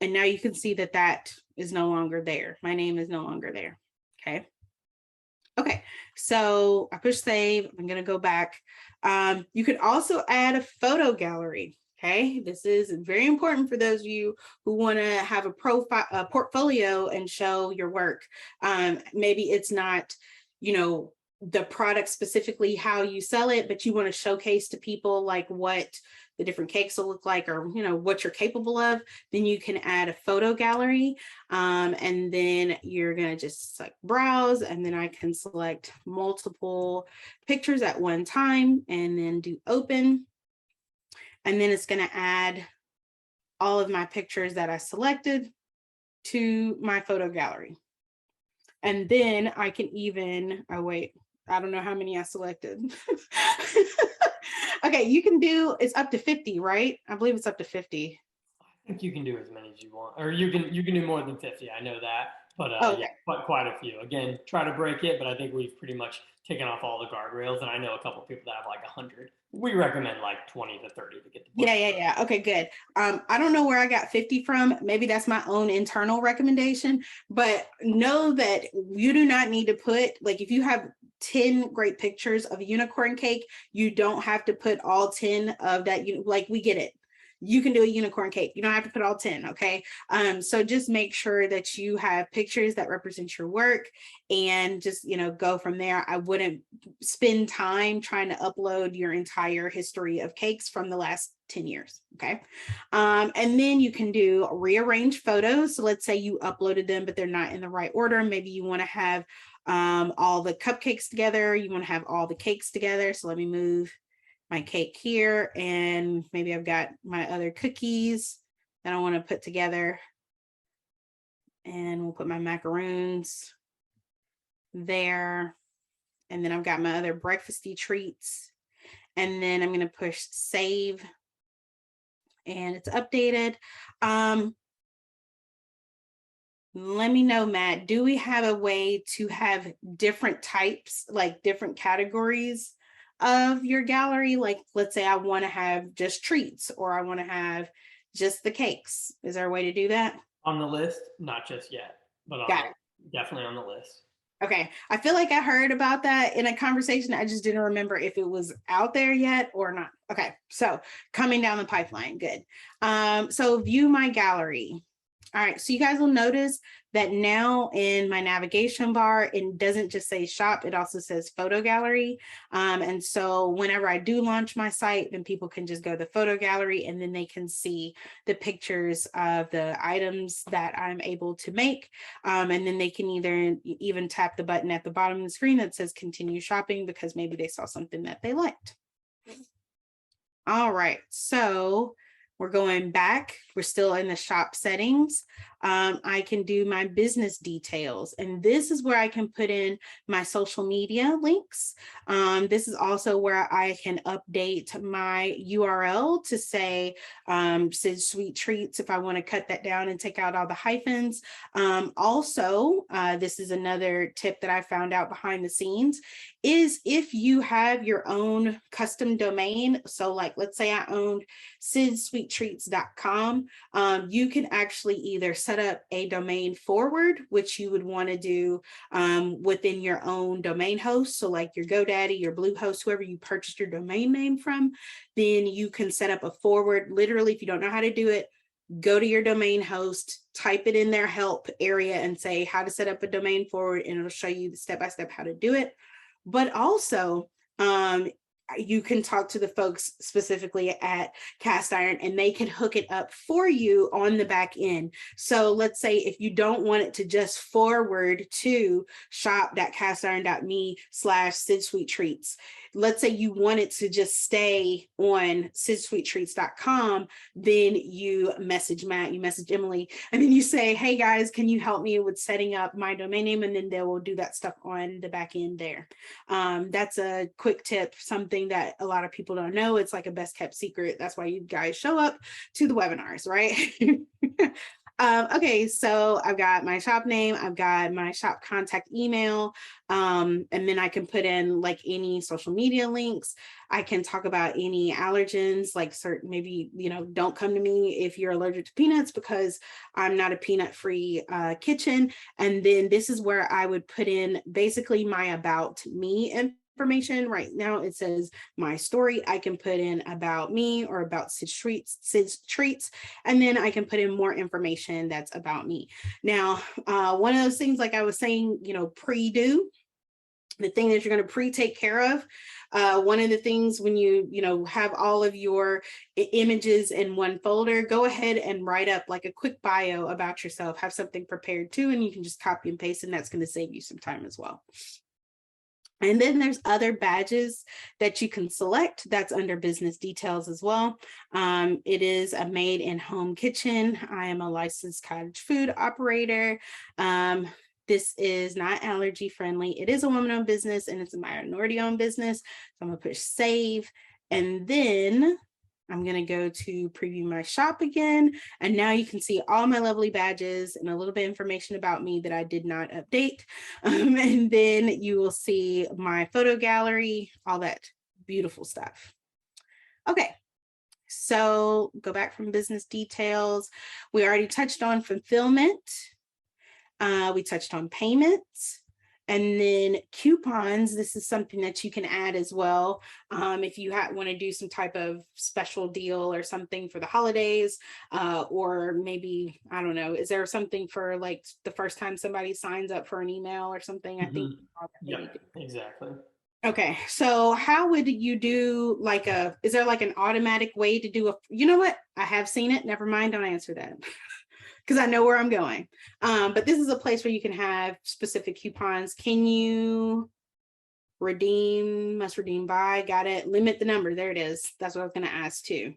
And now you can see that that is no longer there. My name is no longer there. Okay. Okay. So I push save. I'm going to go back. You could also add a photo gallery. Okay. This is very important for those of you who want to have a profile, a portfolio and show your work. Maybe it's not, the product specifically how you sell it, but you want to showcase to people like what the different cakes will look like, or what you're capable of. Then you can add a photo gallery, and then you're going to just like browse, and then I can select multiple pictures at one time and then do open, and then it's going to add all of my pictures that I selected to my photo gallery. And then I can even, oh wait, I don't know how many I selected. Okay, you can do, it's up to 50, right? I believe it's up to 50. I think you can do as many as you want, or you can do more than 50. I know that, but Okay. yeah, quite a few. Again, try to break it, but I think we've pretty much taken off all the guardrails, and I know a couple of people that have like 100. We recommend like 20 to 30 to get the point. Yeah. Okay, good. I don't know where I got 50 from. Maybe that's my own internal recommendation, but know that you do not need to put, like, if you have 10 great pictures of a unicorn cake, you don't have to put all 10 of that. Like, we get it. You can do a unicorn cake. You don't have to put all 10. Okay. So just make sure that you have pictures that represent your work, and just, go from there. I wouldn't spend time trying to upload your entire history of cakes from the last 10 years. Okay. And then you can do rearrange photos. So let's say you uploaded them, but they're not in the right order. Maybe you want to have all the cupcakes together. You want to have all the cakes together. So let me move my cake here, and maybe I've got my other cookies that I want to put together, and we'll put my macaroons there, and then I've got my other breakfasty treats, and then I'm going to push save, and it's updated. Let me know, Matt, do we have a way to have different types, like different categories of your gallery? Like, let's say I want to have just treats, or I want to have just the cakes. Is there a way to do that? On the list, not just yet, but definitely on the list. Okay. I feel like I heard about that in a conversation. I just didn't remember if it was out there yet or not. Okay. So coming down the pipeline. Good. So view my gallery. All right, so you guys will notice that now in my navigation bar, it doesn't just say shop, it also says photo gallery. And so whenever I do launch my site, then people can just go to the photo gallery, and then they can see the pictures of the items that I'm able to make. And then they can even tap the button at the bottom of the screen that says continue shopping, because maybe they saw something that they liked. All right, so we're going back. We're still in the shop settings. I can do my business details, and this is where I can put in my social media links. This is also where I can update my URL to say Sid's Sweet Treats if I want to cut that down and take out all the hyphens. Also, this is another tip that I found out behind the scenes, is if you have your own custom domain. So like, let's say I owned sidsweettreats.com. You can actually either set up a domain forward, which you would want to do within your own domain host. So like your GoDaddy, your Bluehost, whoever you purchased your domain name from, then you can set up a forward. Literally, if you don't know how to do it, go to your domain host, type it in their help area and say how to set up a domain forward, and it'll show you the step-by-step how to do it. But also, you can talk to the folks specifically at Castiron, and they can hook it up for you on the back end. So let's say if you don't want it to just forward to shop.castiron.me/SidSweetTreats, let's say you want it to just stay on sidsweettreats.com, then you message Matt, you message Emily, and then you say, hey guys, can you help me with setting up my domain name? And then they will do that stuff on the back end there. That's a quick tip, something that a lot of people don't know. It's like a best kept secret. That's why you guys show up to the webinars, right? Okay, so I've got my shop name, I've got my shop contact email, and then I can put in like any social media links. I can talk about any allergens, like certain, maybe, don't come to me if you're allergic to peanuts, because I'm not a peanut free kitchen. And then this is where I would put in basically my about me information. Right now it says my story. I can put in about me or about Sid's Treats, and then I can put in more information that's about me. Now, one of those things, like I was saying, pre-do, the thing that you're going to pre-take care of. One of the things when you have all of your images in one folder, go ahead and write up like a quick bio about yourself, have something prepared too, and you can just copy and paste, and that's going to save you some time as well. And then there's other badges that you can select. That's under business details as well. It is a made in home kitchen. I am a licensed cottage food operator. This is not allergy friendly. It is a woman-owned business, and it's a minority-owned business. So I'm gonna push save, and then I'm going to go to preview my shop again. And now you can see all my lovely badges and a little bit of information about me that I did not update. And then you will see my photo gallery, all that beautiful stuff. Okay, so go back from business details. We already touched on fulfillment. We touched on payments. And then coupons, this is something that you can add as well. If you want to do some type of special deal or something for the holidays, or maybe, I don't know, is there something for like the first time somebody signs up for an email or something? I think. Yeah, exactly. Okay, so how would you do like is there like an automatic way to do you know what? I have seen it. Never mind, don't answer that. Because I know where I'm going. But this is a place where you can have specific coupons. Can you redeem, must redeem by, got it, limit the number, there it is. That's what I was gonna ask too.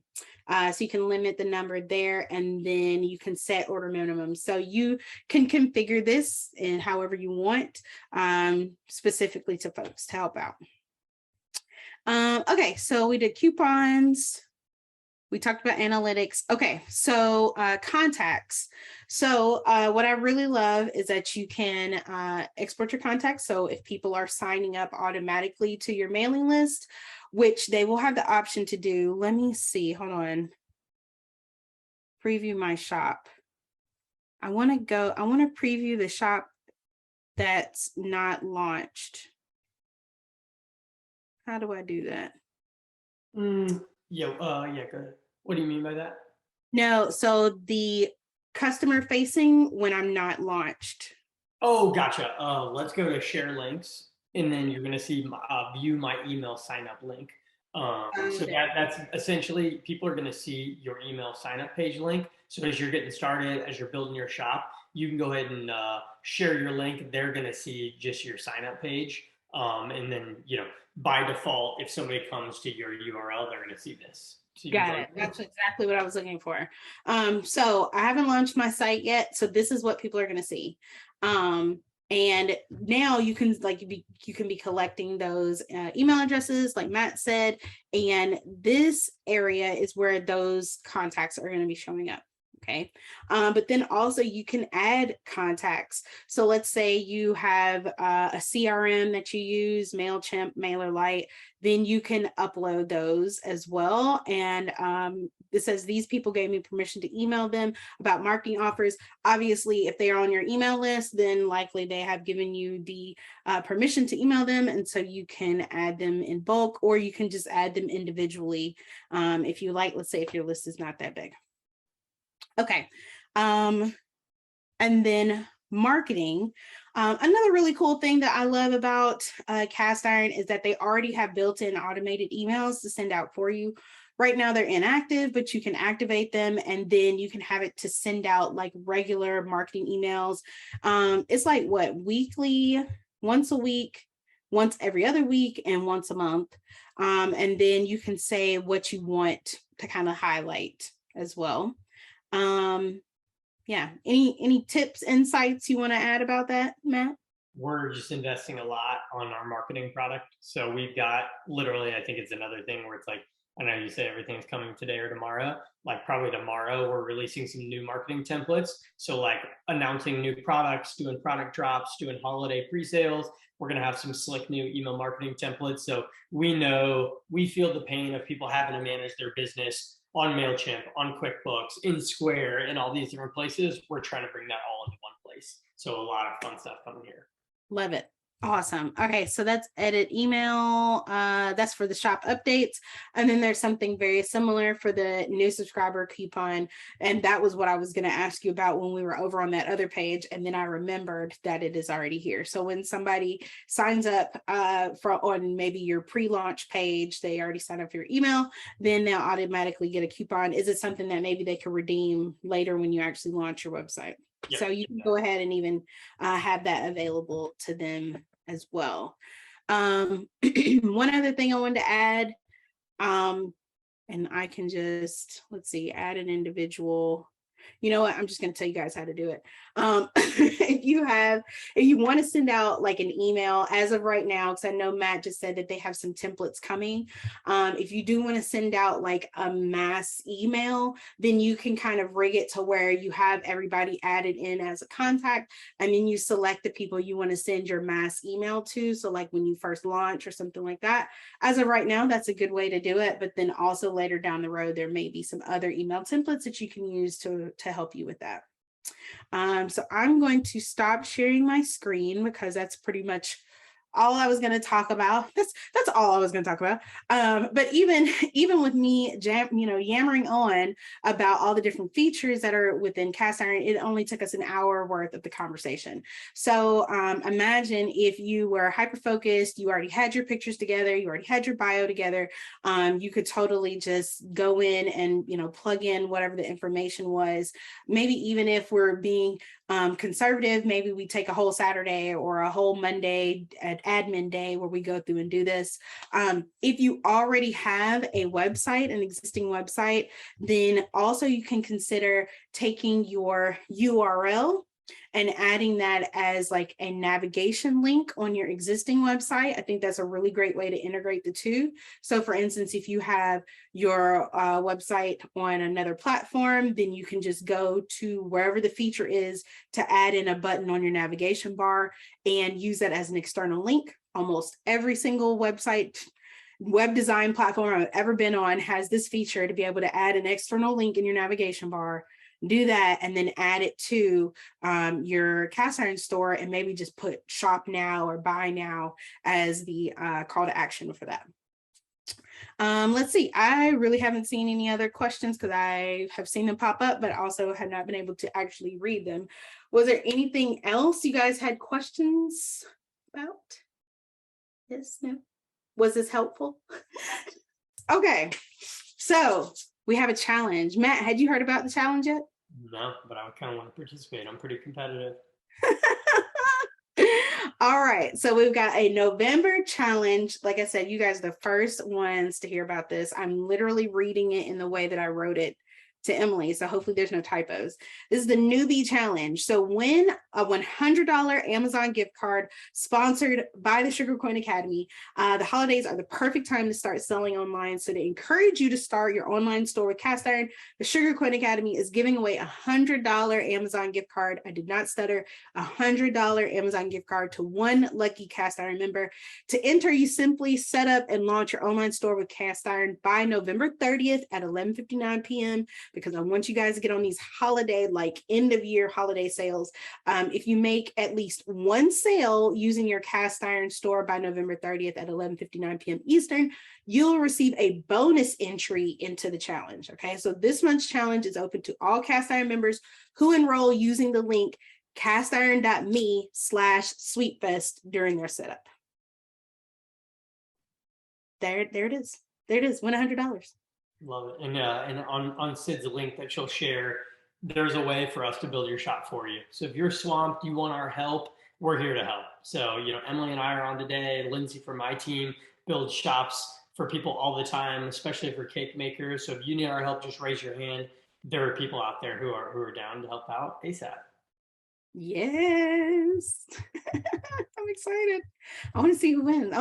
So you can limit the number there, and then you can set order minimum. So you can configure this in however you want, specifically to folks to help out. Okay, so we did coupons. We talked about analytics. Okay, so contacts. So what I really love is that you can export your contacts. So if people are signing up automatically to your mailing list, which they will have the option to do. Let me see, hold on. Preview my shop. I want to preview the shop that's not launched. How do I do that? Yeah, go ahead. What do you mean by that? No, so the customer facing when I'm not launched. Oh, gotcha. Let's go to share links, and then you're going to see view my email sign up link. So that's essentially, people are going to see your email sign up page link. So as you're getting started, as you're building your shop, you can go ahead and share your link. They're going to see just your sign up page. And then, by default, if somebody comes to your URL, they're going to see this. So got it. That's exactly what I was looking for. So I haven't launched my site yet. So this is what people are going to see. And now you can be collecting those email addresses, like Matt said, and this area is where those contacts are going to be showing up. Okay. But then also you can add contacts. So let's say you have a CRM that you use, MailChimp, MailerLite, then you can upload those as well. And it says these people gave me permission to email them about marketing offers. Obviously, if they are on your email list, then likely they have given you the permission to email them. And so you can add them in bulk, or you can just add them individually if you like. Let's say if your list is not that big. Okay. And then marketing. Another really cool thing that I love about Cast Iron is that they already have built-in automated emails to send out for you. Right now they're inactive, but you can activate them and then you can have it to send out like regular marketing emails. It's like what, weekly, once a week, once every other week, and once a month. And then you can say what you want to kind of highlight as well. Yeah, any tips, insights you want to add about that, Matt? We're just investing a lot on our marketing product. So we've got literally, I think it's another thing where it's like, I know you say everything's coming today or tomorrow, like probably tomorrow we're releasing some new marketing templates. So like announcing new products, doing product drops, doing holiday pre-sales. We're going to have some slick new email marketing templates. So we know, we feel the pain of people having to manage their business on MailChimp, on QuickBooks, in Square, in all these different places. We're trying to bring that all into one place. So a lot of fun stuff coming here. Love it. Awesome. Okay, so that's edit email. That's for the shop updates. And then there's something very similar for the new subscriber coupon. And that was what I was going to ask you about when we were over on that other page. And then I remembered that it is already here. So when somebody signs up on maybe your pre-launch page, they already sign up for your email, then they'll automatically get a coupon. Is it something that maybe they could redeem later when you actually launch your website? Yep. So you can go ahead and even have that available to them as well. One other thing I wanted to add, and I can just, let's see, add an individual. You know what? I'm just going to tell you guys how to do it. If you want to send out like an email as of right now, because I know Matt just said that they have some templates coming. If you do want to send out like a mass email, then you can kind of rig it to where you have everybody added in as a contact, and then you select the people you want to send your mass email to. So like when you first launch or something like that. As of right now, that's a good way to do it. But then also later down the road, there may be some other email templates that you can use to help you with that. So I'm going to stop sharing my screen because that's pretty much all I was going to talk about. That's all I was going to talk about. But even with me, yammering on about all the different features that are within Cast Iron, it only took us an hour worth of the conversation. So imagine if you were hyper focused, you already had your pictures together, you already had your bio together. You could totally just go in and plug in whatever the information was. Maybe even if we're being conservative, maybe we take a whole Saturday or a whole Monday at admin day where we go through and do this. If you already have a website, an existing website, then also you can consider taking your URL and adding that as like a navigation link on your existing website. I think that's a really great way to integrate the two. So for instance, if you have your website on another platform, then you can just go to wherever the feature is to add in a button on your navigation bar and use that as an external link. Almost every single website web design platform I've ever been on has this feature to be able to add an external link in your navigation bar. Do that and then add it to your Cast Iron store and maybe just put shop now or buy now as the call to action for that. Let's see, I really haven't seen any other questions because I have seen them pop up, but also have not been able to actually read them. Was there anything else you guys had questions about? Yes, no? Was this helpful? Okay, so we have a challenge. Matt, had you heard about the challenge yet? No, but I kind of want to participate. I'm pretty competitive. All right, so we've got a November challenge. Like I said, you guys are the first ones to hear about this. I'm literally reading it in the way that I wrote it to Emily, so hopefully there's no typos. This is the newbie challenge. So win a $100 Amazon gift card sponsored by the Sugar Coin Academy. The holidays are the perfect time to start selling online. So to encourage you to start your online store with Cast Iron, the Sugar Coin Academy is giving away a $100 Amazon gift card. I did not stutter. A $100 Amazon gift card to one lucky Cast Iron member. To enter, you simply set up and launch your online store with Cast Iron by November 30th at 11:59 p.m. because I want you guys to get on these holiday, like end of year holiday sales. If you make at least one sale using your cast iron store by November 30th at 11:59 p.m. Eastern, you'll receive a bonus entry into the challenge. Okay, so this month's challenge is open to all cast iron members who enroll using the link castiron.me/sweetfest during their setup. There it is. There it is. Win $100. Love it. And on Sid's link that she'll share, there's a way for us to build your shop for you. So if you're swamped, you want our help, we're here to help. So, Emily and I are on today. Lindsay from my team builds shops for people all the time, especially for cake makers. So if you need our help, just raise your hand. There are people out there who are down to help out ASAP. Yes. I'm excited. I want to see who wins. I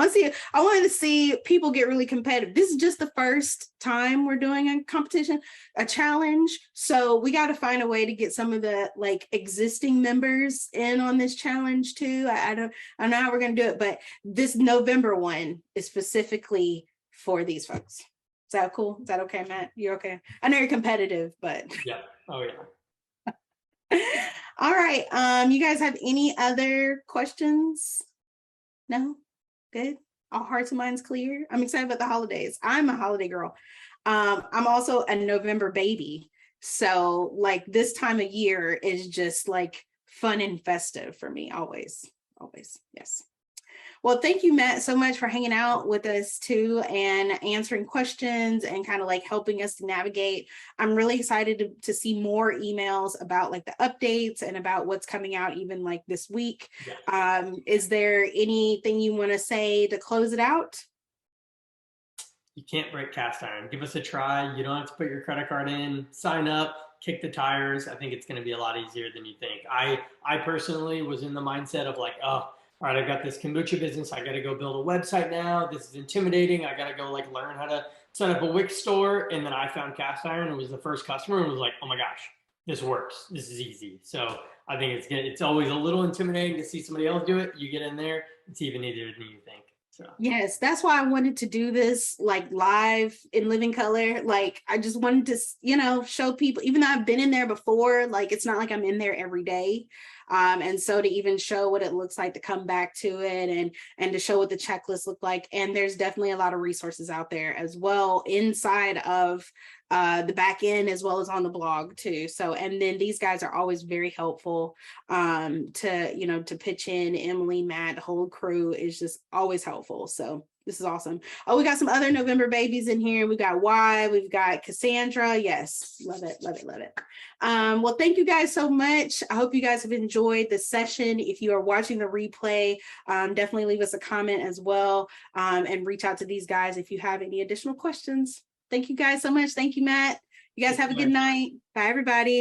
want to see people get really competitive. This is just the first time we're doing a competition, a challenge. So we got to find a way to get some of the like existing members in on this challenge too. I don't know how we're going to do it, but this November one is specifically for these folks. Is that cool? Is that okay, Matt? You're okay? I know you're competitive, but yeah. Oh yeah. All right. You guys have any other questions? No? Good. All hearts and minds clear. I'm excited about the holidays. I'm a holiday girl. I'm also a November baby. So like this time of year is just like fun and festive for me. Always. Yes. Well, thank you, Matt, so much for hanging out with us too and answering questions and kind of like helping us to navigate. I'm really excited to see more emails about like the updates and about what's coming out even like this week. Yeah. Is there anything you want to say to close it out? You can't break cast iron. Give us a try. You don't have to put your credit card in, sign up, kick the tires. I think it's going to be a lot easier than you think. I personally was in the mindset of like, oh, all right, I've got this kombucha business. I got to go build a website now. This is intimidating. I got to go like learn how to set up a Wix store. And then I found cast iron and was the first customer and was like, oh my gosh, this works. This is easy. So I think it's always a little intimidating to see somebody else do it. You get in there, it's even easier than you think. So. Yes, that's why I wanted to do this like live in living color. Like I just wanted to, show people, even though I've been in there before, like it's not like I'm in there every day. And so to even show what it looks like to come back to it and to show what the checklist look like. And there's definitely a lot of resources out there as well inside of the back end as well as on the blog too. So, and then these guys are always very helpful to pitch in. Emily, Matt, the whole crew is just always helpful. So this is awesome. Oh, we got some other November babies in here. We got we've got Cassandra. Yes, love it. Well, thank you guys so much. I hope you guys have enjoyed the session. If you are watching the replay, definitely leave us a comment as well and reach out to these guys if you have any additional questions. Thank you guys so much. Thank you, Matt. You guys have a good night. Bye, everybody.